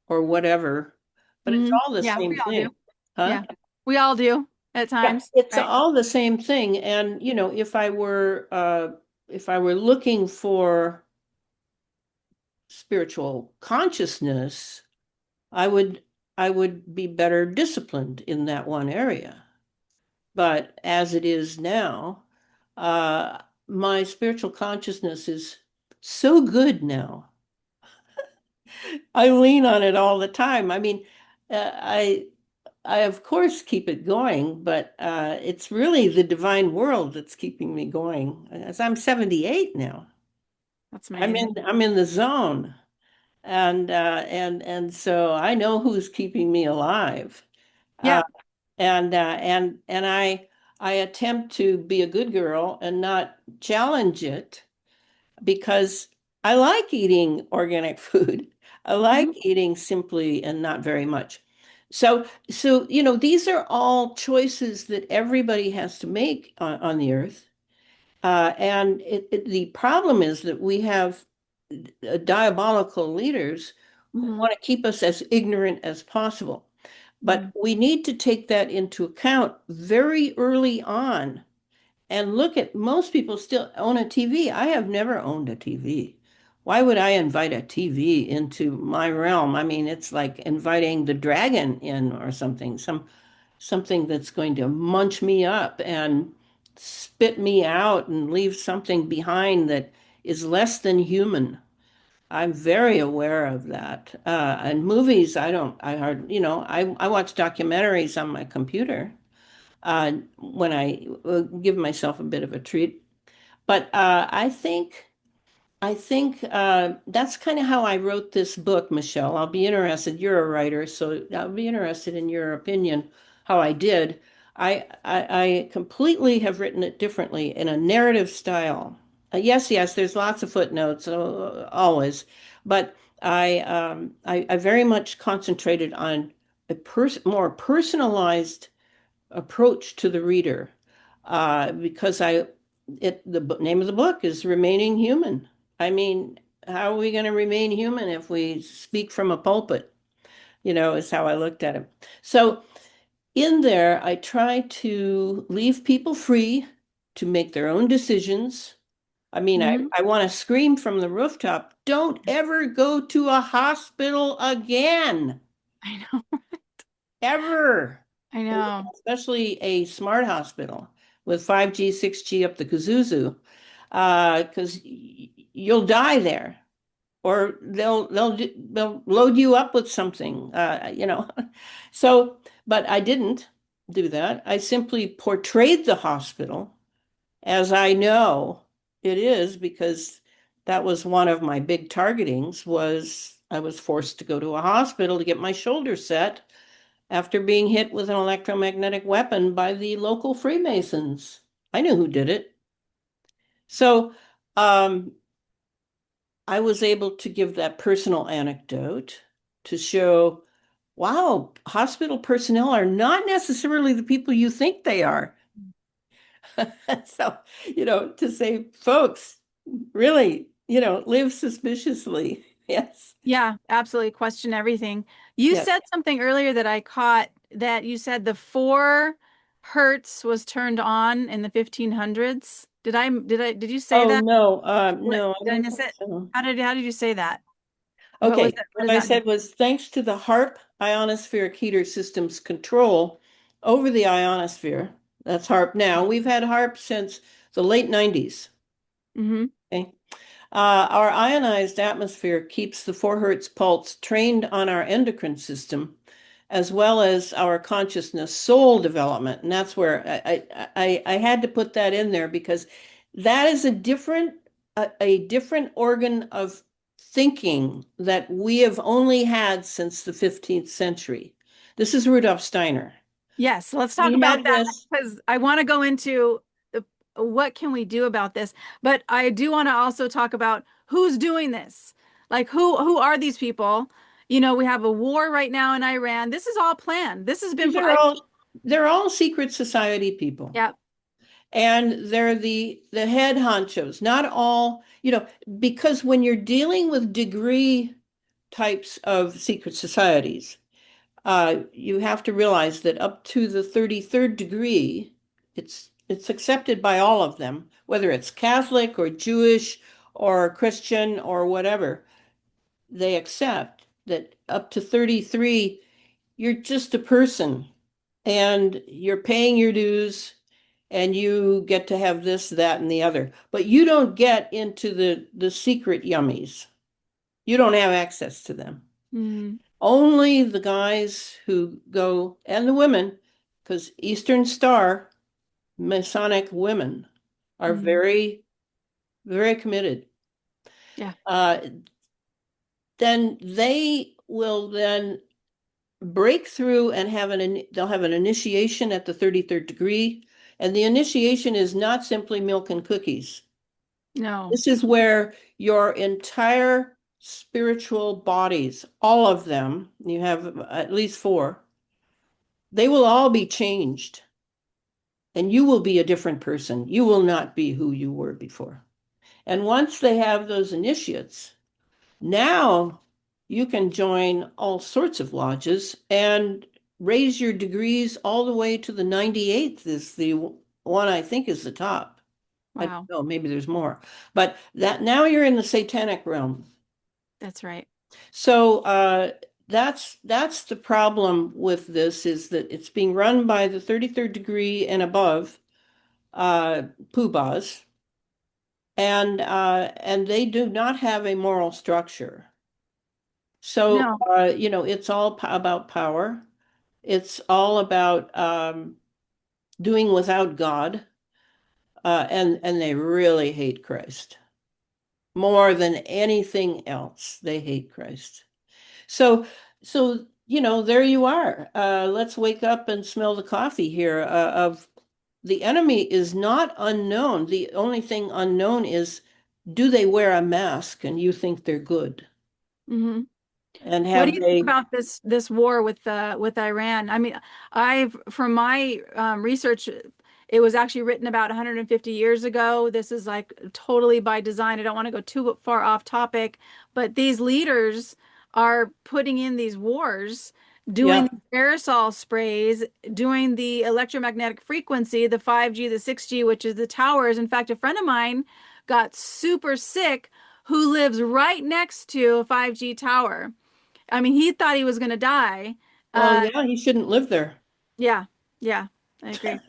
or whatever, but it's Hmm. all the Yeah, same we all do. thing, huh? Yeah, we all do at Yeah, times, it's right? all the same thing. And if I were looking for spiritual consciousness, I would I would be better disciplined in that one area. But as it is now, my spiritual consciousness is so good now. I lean on it all the time. I mean, I of course keep it going, but it's really the divine world that's keeping me going. As I'm 78 now. That's I'm in amazing. I'm in the zone. And so I know who's keeping me alive. Yeah, And I attempt to be a good girl and not challenge it because I like eating organic food. I Mhm. like eating simply and not very much. So, these are all choices that everybody has to make on the earth. And the problem is that we have diabolical leaders who Mhm. want to keep us as ignorant as possible. But Mhm. we need to take that into account very early on and look at most people still own a TV. I have never owned a TV. Why would I invite a TV into my realm? I mean, it's like inviting the dragon in or something, something that's going to munch me up and spit me out and leave something behind that is less than human. I'm very aware of that. And movies, I don't, I hard, I watch documentaries on my computer when I give myself a bit of a treat. But I think that's kind of how I wrote this book, Michelle. I'll be interested. You're a writer, so I'll be interested in your opinion how I did. I completely have written it differently in a narrative style. Yes, yes, there's lots of footnotes, always, but I very much concentrated on a more personalized approach to the reader because the name of the book is Remaining Human. I mean, how are we going to remain human if we speak from a pulpit? Is how I looked at it. So in there, I try to leave people free to make their own decisions. I mean, I, Mhm. I want to scream from the rooftop, don't ever go to a hospital again, I know. ever. I know. Especially a smart hospital with 5G, 6G up the kazoo, because you'll die there, or they'll load you up with something, So, but I didn't do that. I simply portrayed the hospital as I know it is because that was one of my big targetings was I was forced to go to a hospital to get my shoulder set after being hit with an electromagnetic weapon by the local Freemasons. I knew who did it. So um, I was able to give that personal anecdote to show, wow, hospital personnel are not necessarily the people you think they are. So, to say, folks, really, live suspiciously. Yes. Yeah, absolutely. Question everything. You Yes. said something earlier that I caught that you said the 4 hertz was turned on in the 1500s. Did you say Oh, that? no, What no, I did I don't miss think it? so. How did you say that? What was Okay, that? What what does I that mean? said was thanks to the HARP ionospheric heater system's control over the ionosphere, that's HARP now. We've had HARP since the late 90s. Mm-hmm. Okay. Our ionized atmosphere keeps the 4 hertz pulse trained on our endocrine system, as well as our consciousness soul development. And that's where I had to put that in there because that is a different organ of thinking that we have only had since the 15th century. This is Rudolf Steiner. Yes, let's talk He about had that this. because I want to go into the, what can we do about this, but I do want to also talk about who's doing this. Like who are these people? We have a war right now in Iran. This is all planned. This has been These are they're all secret society people. yeah. And they're the head honchos, not all, because when you're dealing with degree types of secret societies, you have to realize that up to the 33rd degree, it's accepted by all of them, whether it's Catholic or Jewish or Christian or whatever, they accept that up to 33, you're just a person and you're paying your dues and you get to have this, that, and the other. But you don't get into the secret yummies. You don't have access to them. Mm, Only the guys who go, and the women, because Eastern Star Masonic women are mm, very, very committed. yeah. Uh, then they will then break through and they'll have an initiation at the 33rd degree. And the initiation is not simply milk and cookies. No. This is where your entire spiritual bodies, all of them, you have at least four, they will all be changed and you will be a different person. You will not be who you were before. And once they have those initiates, now you can join all sorts of lodges and raise your degrees all the way to the 98th is the one I think is the top. I don't Wow. know, maybe there's more. But that now you're in the satanic realm. That's right. So that's the problem with this is that it's being run by the 33rd degree and above poobahs, and they do not have a moral structure. So No. it's all about power. It's all about doing without God, and they really hate Christ more than anything else. They hate Christ. So, there you are. Let's wake up and smell the coffee here. Of the enemy is not unknown. The only thing unknown is, do they wear a mask and you think they're good? Hmm. And What do have you think they, about this war with Iran? I mean, I've from my research, it was actually written about 150 years ago. This is like totally by design. I don't want to go too far off topic, but these leaders are putting in these wars, doing yeah. these aerosol sprays, doing the electromagnetic frequency, the 5G, the 6G, which is the towers. In fact, a friend of mine got super sick who lives right next to a 5G tower. I mean, he thought he was going to die. Well, Uh, yeah, he shouldn't live there. yeah, yeah, I agree.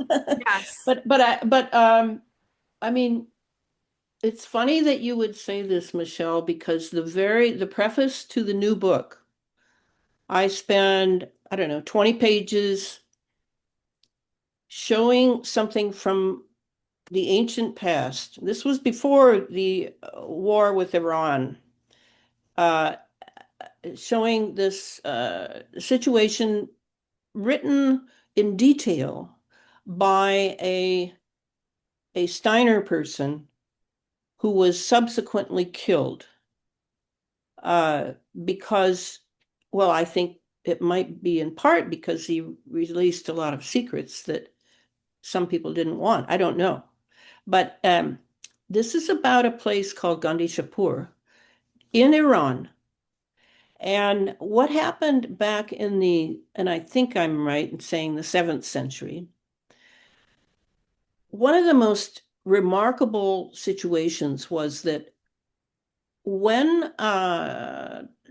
Yes. But I mean, it's funny that you would say this, Michelle, because the preface to the new book, I spend, I don't know, 20 pages showing something from the ancient past. This was before the war with Iran, uh, showing this situation written in detail by a Steiner person who was subsequently killed uh, because, well, I think it might be in part because he released a lot of secrets that some people didn't want. I don't know. But this is about a place called Gandhi Shapur in Iran. And what happened back in and I think I'm right in saying the 7th century, one of the most remarkable situations was that when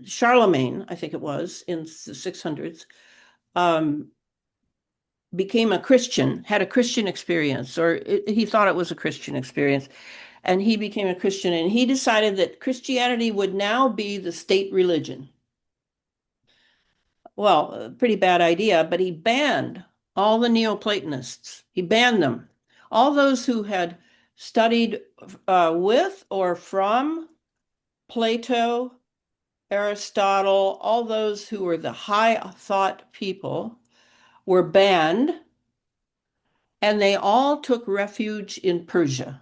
Charlemagne, I think it was in the 600s, um, became a Christian, had a Christian experience, or he thought it was a Christian experience, and he became a Christian, and he decided that Christianity would now be the state religion. Well, a pretty bad idea, but he banned all the Neoplatonists. He banned them. All those who had studied with or from Plato, Aristotle, all those who were the high thought people were banned, and they all took refuge in Persia,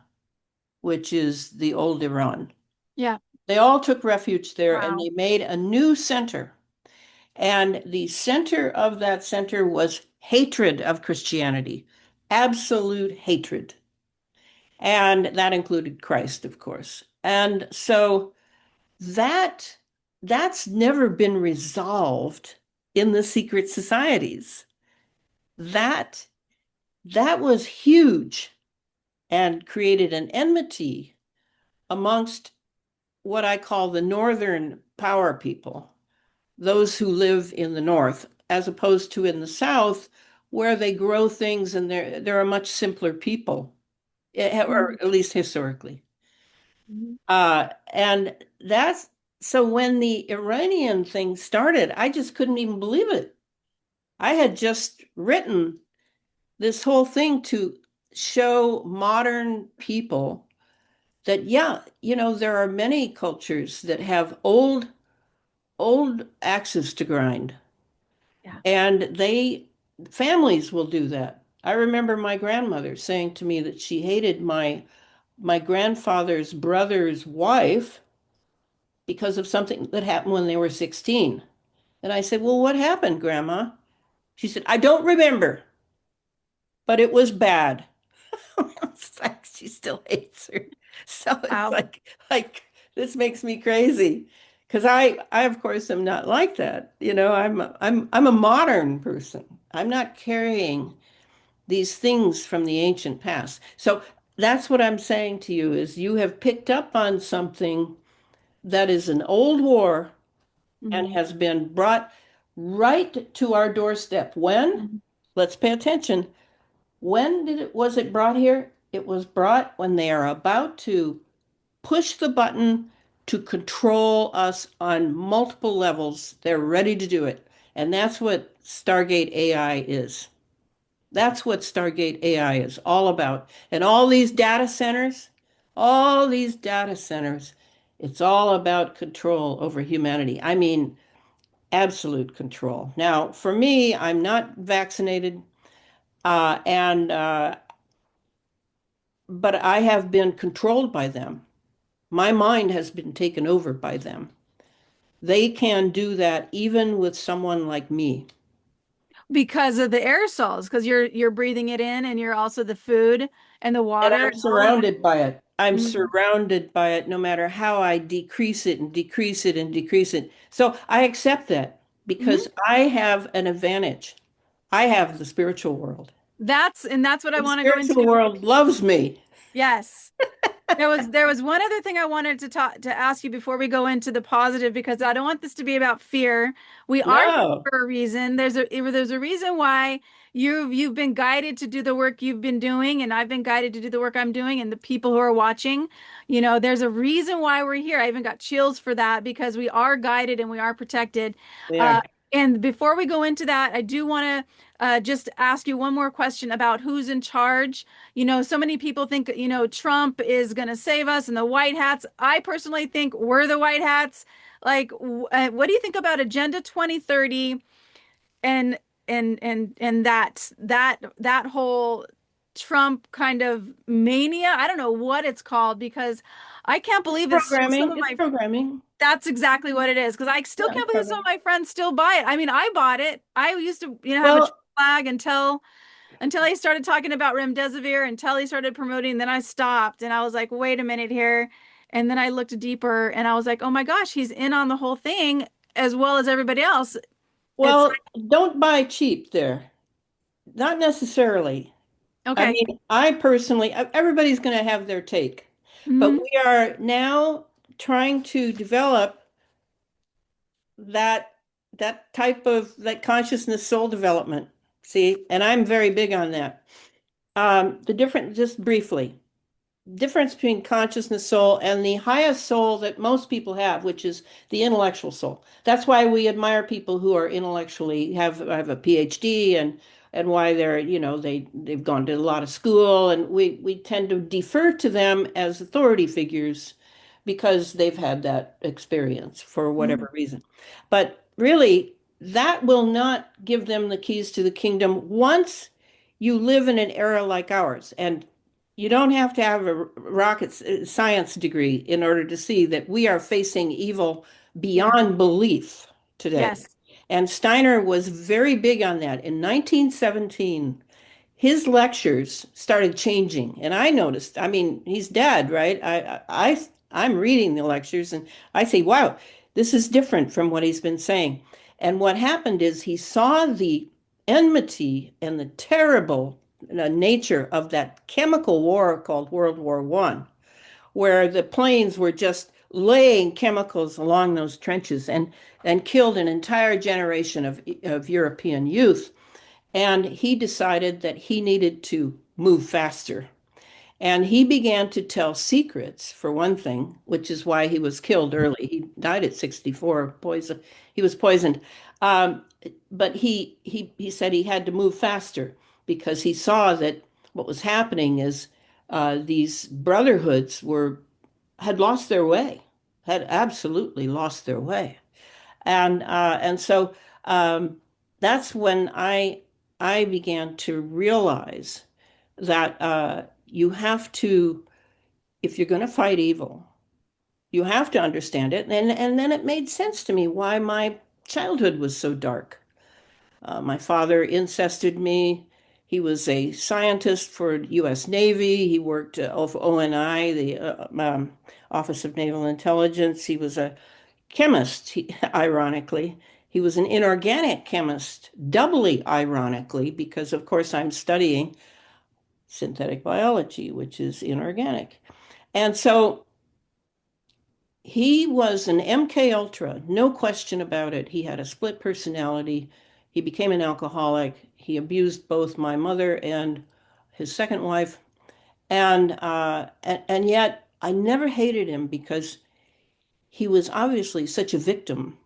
which is the old Iran. Yeah. They all took refuge there and Wow. they made a new center. And the center of that center was hatred of Christianity, absolute hatred. And that included Christ, of course. And so that that's never been resolved in the secret societies. That that was huge and created an enmity amongst what I call the northern power people, those who live in the north, as opposed to in the south, where they grow things and they're a much simpler people, or Mhm. at least historically. Mhm. And that's so when the Iranian thing started, I just couldn't even believe it. I had just written this whole thing to show modern people that, yeah, there are many cultures that have old axes to grind, Yeah. and families will do that. I remember my grandmother saying to me that she hated my grandfather's brother's wife because of something that happened when they were 16. And I said, well, what happened, Grandma? She said, I don't remember, but it was bad. It's like she still hates her. So it's Wow. like this makes me crazy because I of course am not like that. You know, I'm a modern person. I'm not carrying these things from the ancient past. So that's what I'm saying to you is you have picked up on something that is an old war and Mhm. has been brought right to our doorstep. When? Mhm. Let's pay attention. When was it brought here? It was brought when they are about to push the button to control us on multiple levels. They're ready to do it. And that's what Stargate AI is. That's what Stargate AI is all about. And all these data centers, it's all about control over humanity. I mean, absolute control. Now, for me, I'm not vaccinated, and but I have been controlled by them. My mind has been taken over by them. They can do that even with someone like me. Because of the aerosols, because you're breathing it in and you're also the food and the And water I'm and all of that. surrounded by it. I'm Mhm. surrounded by it no matter how I decrease it and decrease it and decrease it. So I accept that Mhm. because I have an advantage. I have the spiritual world. That's what I The want to go spiritual into. world loves me. Yes. There was one other thing I wanted to ask you before we go into the positive because I don't want this to be about fear. We are here No. for a reason. There's a reason why you've been guided to do the work you've been doing, and I've been guided to do the work I'm doing, and the people who are watching, there's a reason why we're here. I even got chills for that because we are guided and we are protected. Uh, There. and before we go into that, I do want to just ask you one more question about who's in charge. So many people think, Trump is going to save us and the white hats. I personally think we're the white hats. Like, what do you think about Agenda 2030 and and that whole Trump kind of mania? I don't know what it's called because I can't believe it's still some Programming. of It's my programming. that's exactly what it is because I still Yeah, can't it's believe some of programming. my friends still buy it. I mean, I bought it. I used to, have a Trump Well, flag until he started talking about remdesivir, until he started promoting, then I stopped and I was like, wait a minute here. And then I looked deeper and I was like, oh my gosh, he's in on the whole thing as well as everybody else. It's well, don't buy cheap there. Not necessarily. I okay. mean, I personally, everybody's going to have their take, but Hmm. we are now trying to develop that that type of that consciousness soul development. See, and I'm very big on that. The different, just briefly, difference between consciousness soul and the highest soul that most people have, which is the intellectual soul. That's why we admire people who are intellectually have a PhD and why they're, they've gone to a lot of school and we tend to defer to them as authority figures because they've had that experience for Hmm. whatever reason. But really, that will not give them the keys to the kingdom once you live in an era like ours. And you don't have to have a rocket science degree in order to see that we are facing evil Yeah. beyond belief today. Yes. And Steiner was very big on that. In 1917, his lectures started changing, and I noticed. I mean, he's dead, right? I'm reading the lectures, and I say, "Wow, this is different from what he's been saying." And what happened is he saw the enmity and the terrible nature of that chemical war called World War I, where the planes were just laying chemicals along those trenches and killed an entire generation of European youth. And he decided that he needed to move faster. And he began to tell secrets, for one thing, which is why he was killed early. He died at 64, poison. He was poisoned. Um, but he said he had to move faster because he saw that what was happening is these brotherhoods had lost their way, had absolutely lost their way. And so um, that's when I began to realize that you have to, if you're going to fight evil, You have to understand it. And then it made sense to me why my childhood was so dark. My father incested me. He was a scientist for U.S. Navy. He worked for ONI, the Office of Naval Intelligence. He was a chemist, ironically. He was an inorganic chemist, doubly ironically, because of course I'm studying synthetic biology, which is inorganic. And so he was an MK Ultra, no question about it. He had a split personality. He became an alcoholic. He abused both my mother and his second wife. And yet I never hated him because he was obviously such a victim,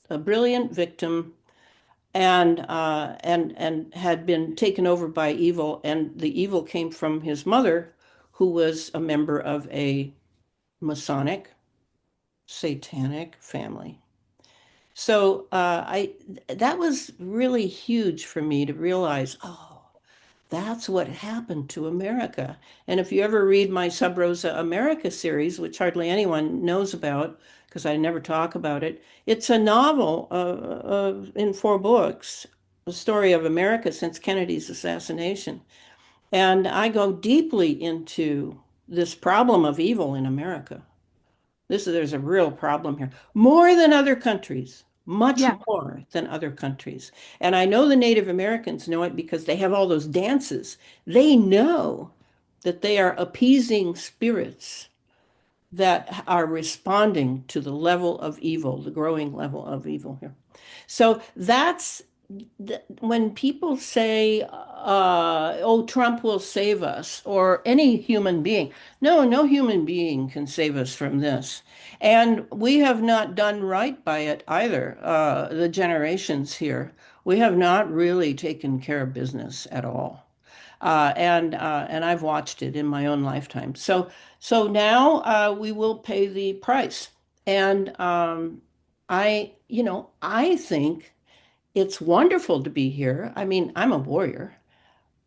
a brilliant victim, and had been taken over by evil. And the evil came from his mother, who was a member of a Masonic, satanic family. So I that was really huge for me to realize, oh, that's what happened to America. And if you ever read my Sub Rosa America series, which hardly anyone knows about because I never talk about it, it's a novel in 4 books, a story of America since Kennedy's assassination. And I go deeply into this problem of evil in America. There's a real problem here. More than other countries, much Yeah. more than other countries. And I know the Native Americans know it because they have all those dances. They know that they are appeasing spirits that are responding to the level of evil, the growing level of evil here. So that's when people say, oh, Trump will save us, or any human being. No, no human being can save us from this. And we have not done right by it either, the generations here. We have not really taken care of business at all. And I've watched it in my own lifetime. So now we will pay the price. And I think it's wonderful to be here. I mean, I'm a warrior.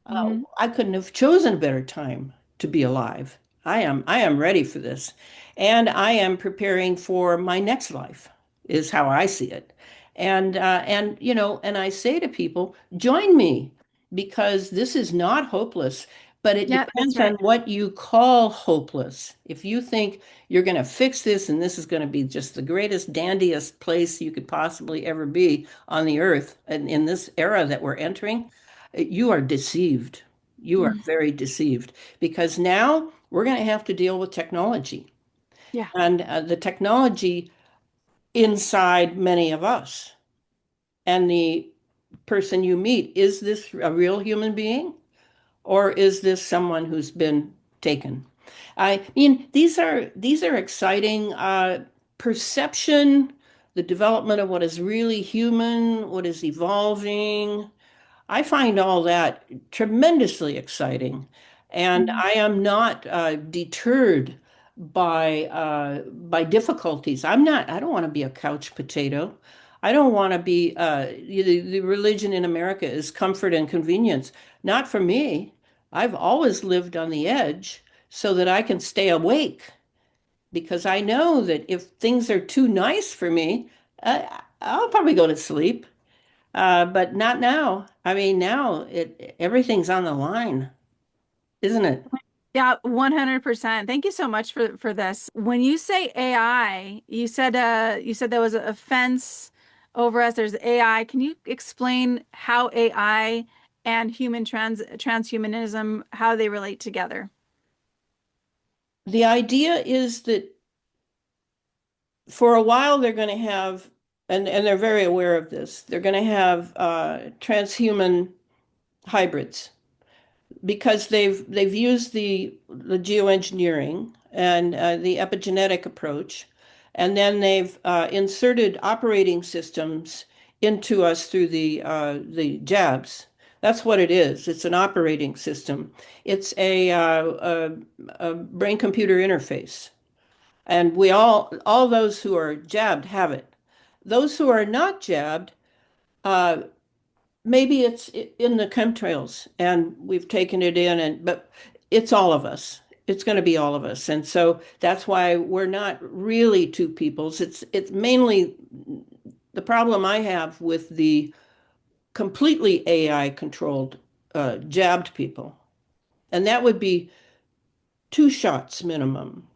Hmm. I couldn't have chosen a better time to be alive. I am ready for this. And I am preparing for my next life, is how I see it. And I say to people, join me because this is not hopeless, but it Yeah, that's depends on right. what you call hopeless. If you think you're going to fix this and this is going to be just the greatest, dandiest place you could possibly ever be on the earth, and in this era that we're entering, you are deceived. You are Mm. very deceived because now we're going to have to deal with technology Yeah. and the technology inside many of us. And the person you meet, is this a real human being or is this someone who's been taken? I mean, these are exciting perception, the development of what is really human, what is evolving. I find all that tremendously exciting, and Mhm. I am not deterred by difficulties. I'm not. I don't want to be a couch potato. I don't want to be. The religion in America is comfort and convenience. Not for me. I've always lived on the edge so that I can stay awake because I know that if things are too nice for me, I'll probably go to sleep. But not now. I mean, now everything's on the line, isn't it? Yeah, 100%. Thank you so much for this. When you say AI, you said there was a fence over us. There's AI. Can you explain how AI and human transhumanism, how they relate together? The idea is that for a while they're going to have, and they're very aware of this, they're going to have transhuman hybrids because they've used the geoengineering and the epigenetic approach, and then they've inserted operating systems into us through the jabs. That's what it is. It's an operating system. It's a brain-computer interface, and we all those who are jabbed have it. Those who are not jabbed, uh, maybe it's in the chemtrails and we've taken it in, but it's all of us. It's going to be all of us. And so that's why we're not really two peoples. It's mainly the problem I have with the completely AI controlled jabbed people. And that would be two shots minimum,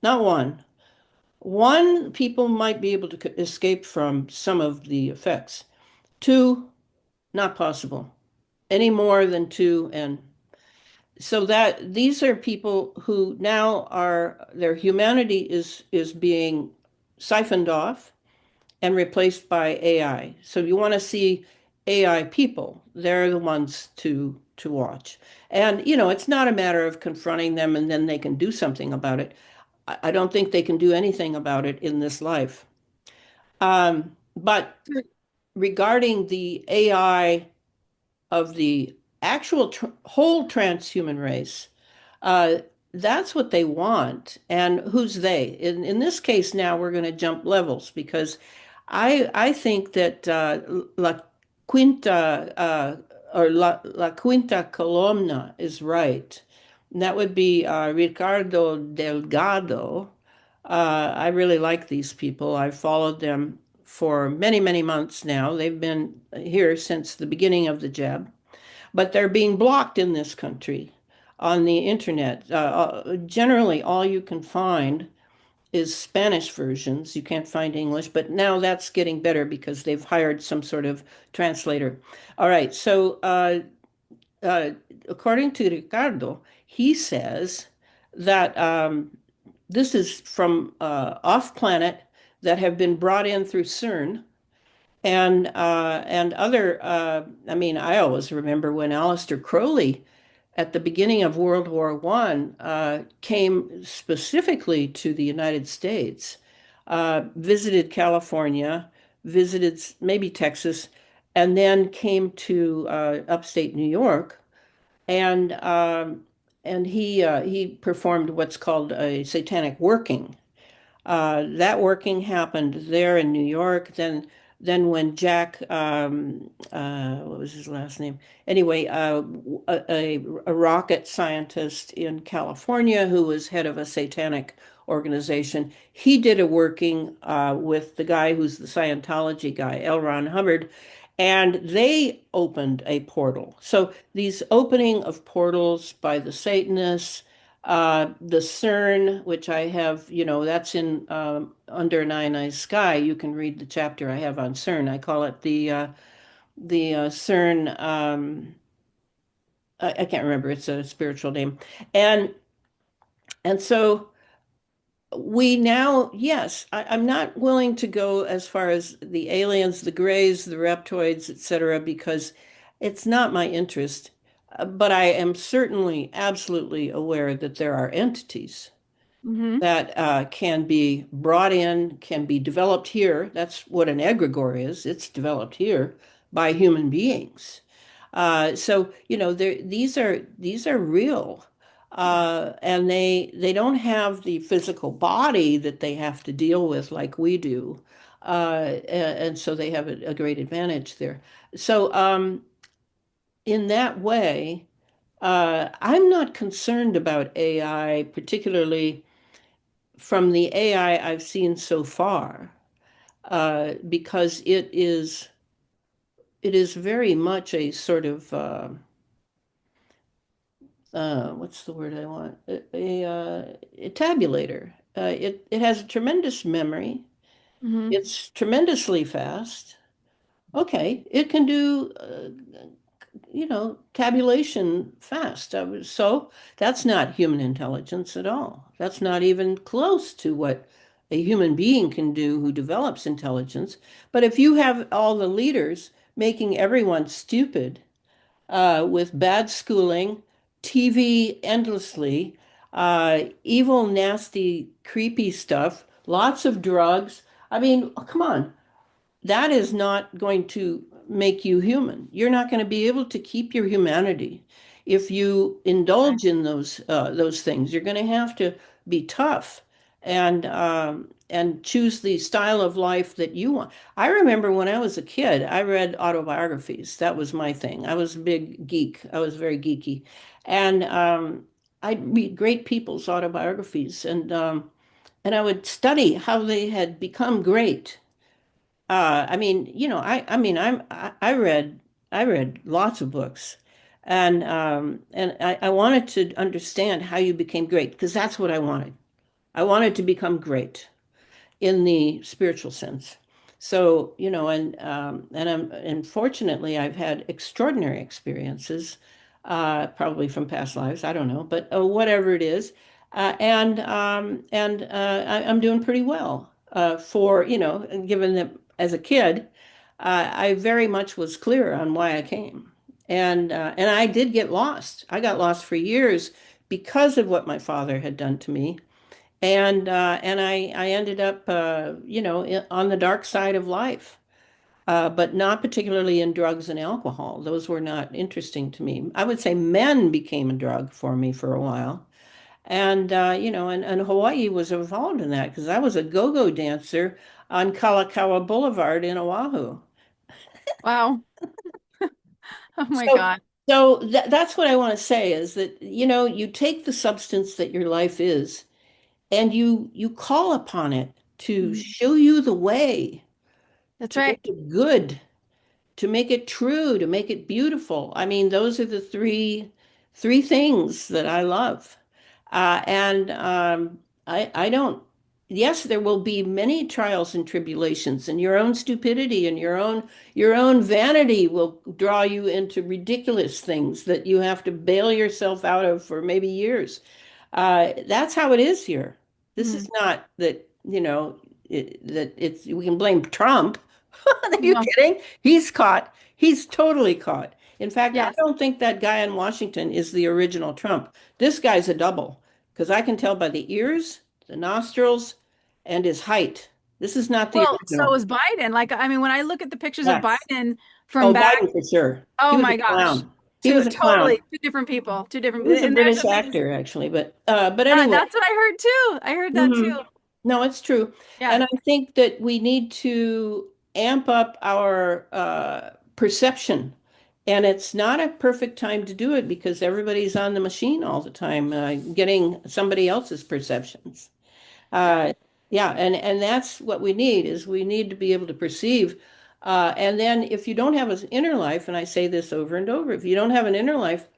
not one. One, people might be able to escape from some of the effects. Two, not possible. Any more than two, and so that these are people who now are their humanity is being siphoned off and replaced by AI. So you want to see AI people, they're the ones to watch. And it's not a matter of confronting them and then they can do something about it. I don't think they can do anything about it in this life. But regarding the AI of the actual whole transhuman race, uh, that's what they want. And who's they? In this case, now we're going to jump levels because I think that La Quinta La Quinta Columna is right. And that would be Ricardo Delgado. I really like these people. I've followed them for many, many months now. They've been here since the beginning of the jab, but they're being blocked in this country on the internet. Generally, all you can find is Spanish versions. You can't find English, but now that's getting better because they've hired some sort of translator. All right, so uh, according to Ricardo, he says that this is from off planet that have been brought in through CERN and other. I mean, I always remember when Aleister Crowley at the beginning of World War One came specifically to the United States, visited California, visited maybe Texas, and then came to upstate New York, and um, and he performed what's called a satanic working. That working happened there in New York. Then when Jack, what was his last name? Anyway, a rocket scientist in California who was head of a satanic organization, he did a working with the guy who's the Scientology guy, L. Ron Hubbard, and they opened a portal. So these opening of portals by the Satanists, the CERN, which I have, that's in Under an Ionized Sky. You can read the chapter I have on CERN. I call it the CERN. I can't remember. It's a spiritual name, and and so we now, yes, I'm not willing to go as far as the aliens, the grays, the reptoids, etc., because it's not my interest. But I am certainly absolutely aware that there are entities Hmm. that can be brought in, can be developed here. That's what an egregore is. It's developed here by human beings. So these are real, and they don't have the physical body that they have to deal with like we do, and so they have a great advantage there. So in that way, I'm not concerned about AI, particularly from the AI I've seen so far, because it is very much a sort of what's the word I want? A tabulator. It has a tremendous memory. Hmm. It's tremendously fast. Okay, it can do tabulation fast. So that's not human intelligence at all. That's not even close to what a human being can do who develops intelligence. But if you have all the leaders making everyone stupid with bad schooling, TV endlessly, evil, nasty, creepy stuff, lots of drugs. I mean, come on, that is not going to make you human. You're not going to be able to keep your humanity if you indulge in those things. You're going to have to be tough and choose the style of life that you want. I remember when I was a kid, I read autobiographies. That was my thing. I was a big geek. I was very geeky, and I'd read great people's autobiographies, and I would study how they had become great. I mean, I mean, I read lots of books, and I wanted to understand how you became great because that's what I wanted. I wanted to become great in the spiritual sense. So, and fortunately, I've had extraordinary experiences, probably from past lives. I don't know, but whatever it is, I'm doing pretty well. Given that as a kid, I very much was clear on why I came, and I did get lost. I got lost for years because of what my father had done to me. And I ended up, on the dark side of life, but not particularly in drugs and alcohol. Those were not interesting to me. I would say men became a drug for me for a while. And Hawaii was involved in that because I was a go-go dancer on Kalakaua Boulevard in Oahu. Wow. Oh my So, God. so that's what I want to say is that, you take the substance that your life is and you call upon it to Mhm. show you the way, That's to right. make it good, to make it true, to make it beautiful. I mean, those are the three things that I love. And I don't, yes, there will be many trials and tribulations, and your own stupidity and your own vanity will draw you into ridiculous things that you have to bail yourself out of for maybe years. That's how it is here. This is Mhm. not that, that it's we can blame Trump. Are you No. kidding? He's caught. He's totally caught. In fact, I Yes. don't think that guy in Washington is the original Trump. This guy's a double because I can tell by the ears, the nostrils, and his height. This is not the Well, so original. is Biden. Like, I mean, when I look at the pictures of Yes. Biden from Oh, back, Biden for sure. He oh was a my gosh, clown. He was a totally clown. two different people, two different. He was a And there's British a big, actor, actually, but anyway. that's what I heard too. I heard that Hmm. too. No, it's true. Yeah. And I think that we need to amp up our perception. And it's not a perfect time to do it because everybody's on the machine all the time, getting somebody else's perceptions. Yeah. Uh, yeah, and that's what we need is we need to be able to perceive. And then if you don't have an inner life, and I say this over and over, if you don't have an inner life,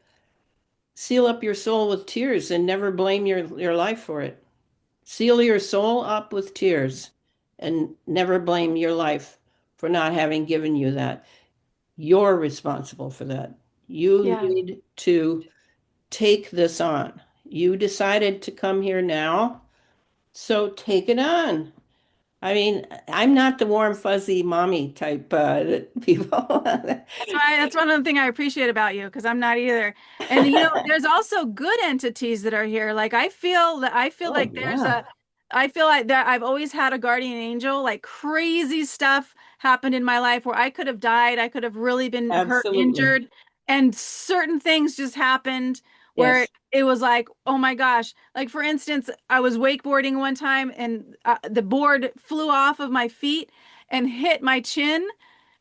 seal up your soul with tears and never blame your life for it. Seal your soul up with tears and never blame your life for not having given you that. You're responsible for that. You Yeah. need to take this on. You decided to come here now, so take it on. I mean, I'm not the warm, fuzzy mommy type that people. That's one of the things I appreciate about you because I'm not either. And there's also good entities that are here. Like I feel Oh, like yeah, I feel like that I've always had a guardian angel. Like crazy stuff happened in my life where I could have died, I could have really been hurt, absolutely. injured, and certain things just happened where Yes. it was like, oh my gosh. Like for instance, I was wakeboarding one time and the board flew off of my feet and hit my chin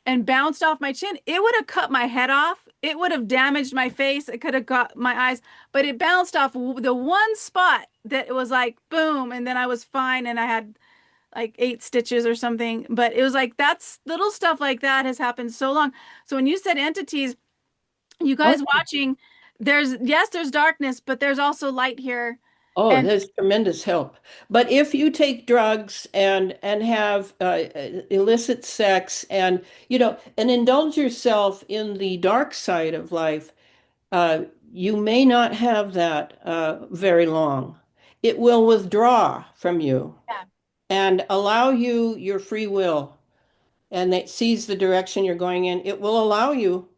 and bounced off my chin, it would have cut my head off. It would have damaged my face. It could have got my eyes, but it bounced off the one spot that it was like boom, and then I was fine and I had like 8 stitches or something. But it was like that's little stuff like that has happened so long. So when you said entities, you Oh, guys watching, there's darkness, but there's also light here. oh, And there's tremendous help. But if you take drugs and have illicit sex and indulge yourself in the dark side of life, uh, you may not have that very long. It will withdraw from you yeah, and allow you your free will, and it sees the direction you're going in. It will allow you,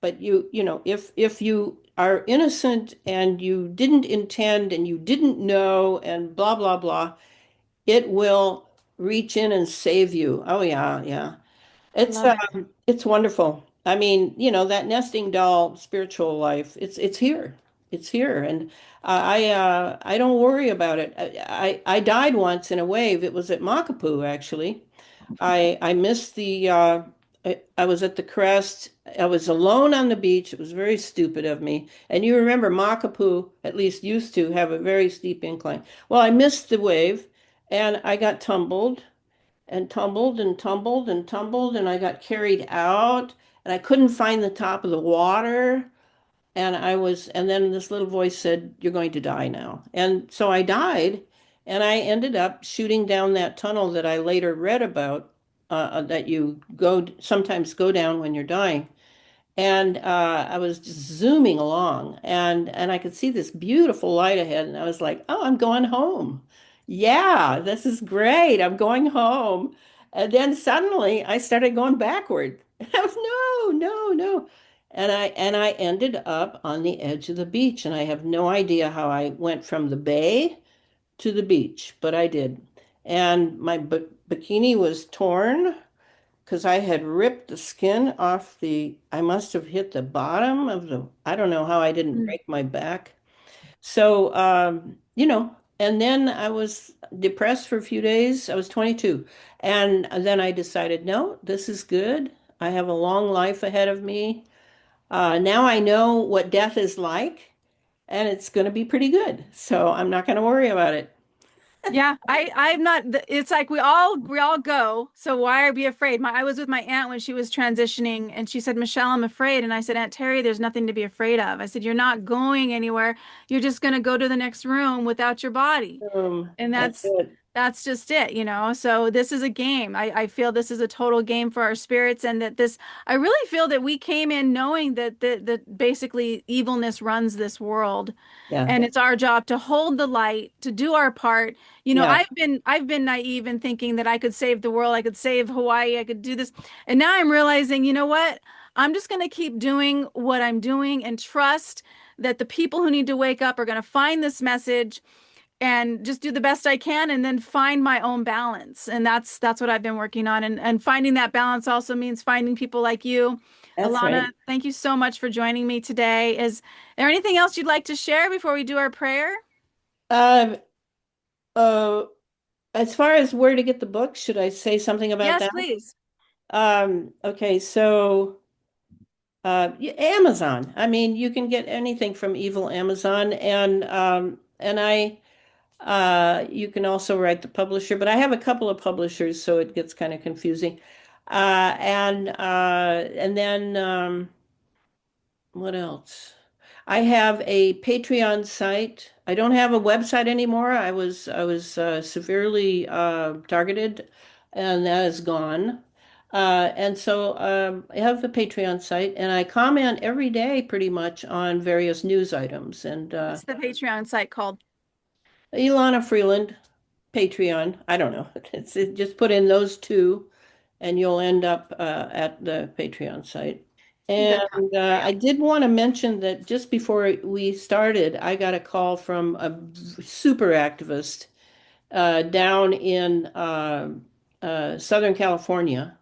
but if you are innocent and you didn't intend and you didn't know and blah blah blah, it will reach in and save you. Oh yeah, yeah. I It's love it. it's wonderful. I mean, that nesting doll spiritual life, it's here. It's here. And I don't worry about it. I died once in a wave. It was at Makapu, actually. I missed the I was at the crest. I was alone on the beach. It was very stupid of me. And you remember Makapu, at least used to have a very steep incline. Well, I missed the wave and I got tumbled and tumbled and tumbled and tumbled and I got carried out and I couldn't find the top of the water. And then this little voice said, "You're going to die now." And so I died, and I ended up shooting down that tunnel that I later read about, that you sometimes go down when you're dying. And I was just zooming along, and I could see this beautiful light ahead, and I was like, "Oh, I'm going home. Yeah, this is great. I'm going home." And then suddenly I started going backward. And I was, no, no, no. And I ended up on the edge of the beach, and I have no idea how I went from the bay to the beach, but I did. And my bikini was torn because I had ripped the skin off I must have hit the bottom of I don't know how I didn't Mm. break my back. So, and then I was depressed for a few days. I was 22. And then I decided, no, this is good. I have a long life ahead of me. Now I know what death is like, and it's going to be pretty good. So I'm not going to worry about it. Yeah, I'm not it's like we all go, so why be afraid? I was with my aunt when she was transitioning and she said, "Michelle, I'm afraid." And I said, "Aunt Terry, there's nothing to be afraid of." I said, "You're not going anywhere. You're just going to go to the next room without your body." And That's it. that's just it, you know. So this is a game. I feel this is a total game for our spirits, and that this I really feel that we came in knowing that basically evilness runs this world. Yeah. And it's our job to hold the light, to do our part. You know, Yeah. I've been naive in thinking that I could save the world, I could save Hawaii, I could do this. And now I'm realizing, you know what? I'm just going to keep doing what I'm doing and trust that the people who need to wake up are going to find this message and just do the best I can and then find my own balance. And that's what I've been working on. And finding that balance also means finding people like you. That's Elana, right. thank you so much for joining me today. Is there anything else you'd like to share before we do our prayer? Um, uh, as far as where to get the book, should I say something about Yes, that? please. Okay, so Amazon. I mean, you can get anything from Evil Amazon, and you can also write the publisher, but I have a couple of publishers, so it gets kind of confusing. And then what else? I have a Patreon site. I don't have a website anymore. I was severely targeted, and that is gone. And so I have a Patreon site, and I comment every day pretty much on various news items. And What's the Patreon site called? Elana Freeland, Patreon. I don't know. Just put in those two, and you'll end up at the Patreon site. You got And there you I did want to mention that just before we started, I got a call from a super activist down in Southern California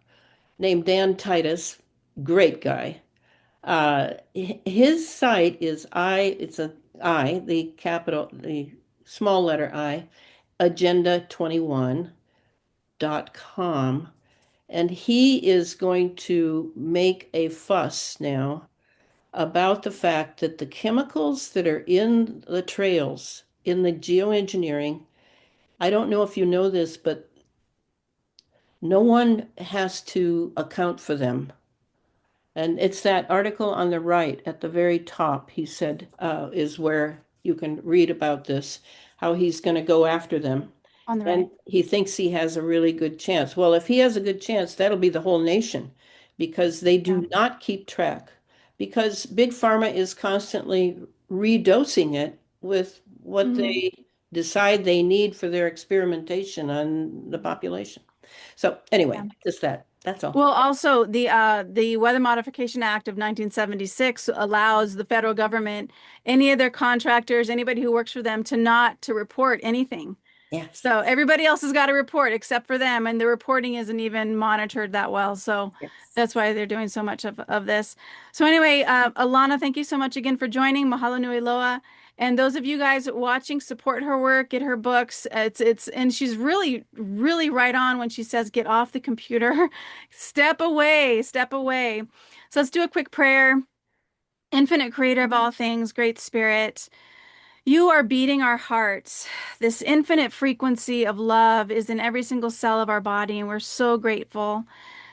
named Dan Titus. Great guy. His site is it's a the small letter I, agenda21.com. And he is going to make a fuss now about the fact that the chemicals that are in the trails, in the geoengineering, I don't know if you know this, but no one has to account for them. And it's that article on the right at the very top, he said, is where you can read about this, how he's going to go after them. on the right. And he thinks he has a really good chance. Well, if he has a good chance, that'll be the whole nation because they Yeah. do not keep track. Because Big Pharma is constantly redosing it with what Mhm. they decide they need for their experimentation on the population. So anyway, Yeah. just that. That's all. Well, also the Weather Modification Act of 1976 allows the federal government, any of their contractors, anybody who works for them, to not to report anything. Yeah. So everybody else has got to report except for them, and the reporting isn't even monitored that well. So Yes. that's why they're doing so much of this. So anyway, Alana, thank you so much again for joining. Mahalo nui loa. And those of you guys watching, support her work, get her books. And she's really, really right on when she says, get off the computer, step away, step away. So let's do a quick prayer. Infinite creator of all things, great spirit, you are beating our hearts. This infinite frequency of love is in every single cell of our body, and we're so grateful.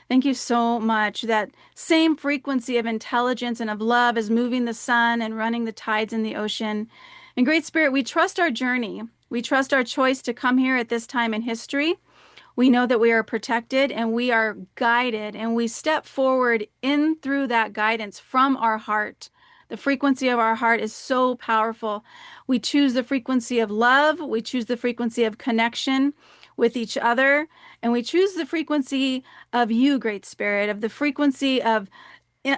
Thank you so much. That same frequency of intelligence and of love is moving the sun and running the tides in the ocean. And Great Spirit, we trust our journey. We trust our choice to come here at this time in history. We know that we are protected and we are guided, and we step forward in through that guidance from our heart. The frequency of our heart is so powerful. We choose the frequency of love, we choose the frequency of connection with each other, and we choose the frequency of you, Great Spirit, of the frequency of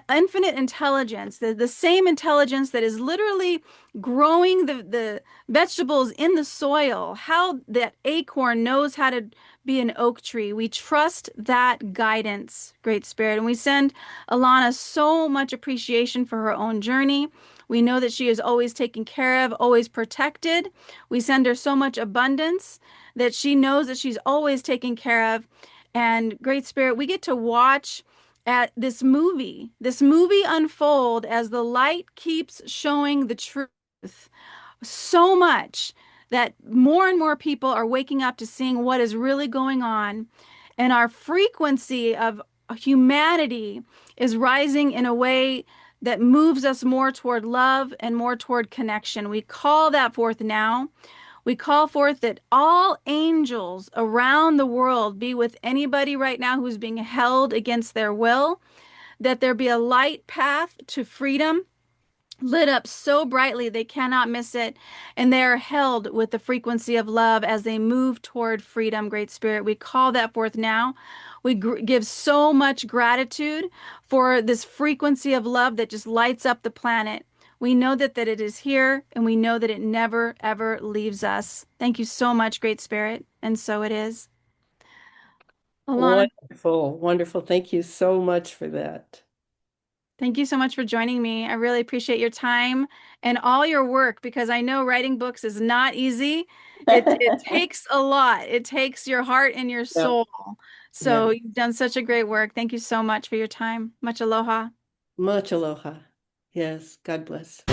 infinite intelligence, the same intelligence that is literally growing the vegetables in the soil, how that acorn knows how to be an oak tree. We trust that guidance, Great Spirit, and we send Elana so much appreciation for her own journey. We know that she is always taken care of, always protected. We send her so much abundance that she knows that she's always taken care of. And Great Spirit, we get to watch at this movie unfold as the light keeps showing the truth so much that more and more people are waking up to seeing what is really going on. And our frequency of humanity is rising in a way that moves us more toward love and more toward connection. We call that forth now. We call forth that all angels around the world be with anybody right now who's being held against their will, that there be a light path to freedom lit up so brightly they cannot miss it, and they are held with the frequency of love as they move toward freedom. Great Spirit, we call that forth now. We give so much gratitude for this frequency of love that just lights up the planet. We know that it is here, and we know that it never, ever leaves us. Thank you so much, Great Spirit. And so it is. Alana, Wonderful, wonderful. Thank you so much for that. thank you so much for joining me. I really appreciate your time and all your work, because I know writing books is not easy. It takes a lot. It takes your heart and your Yeah, soul. yeah. So you've done such a great work. Thank you so much for your time. Much aloha. Much aloha. Yes, God bless.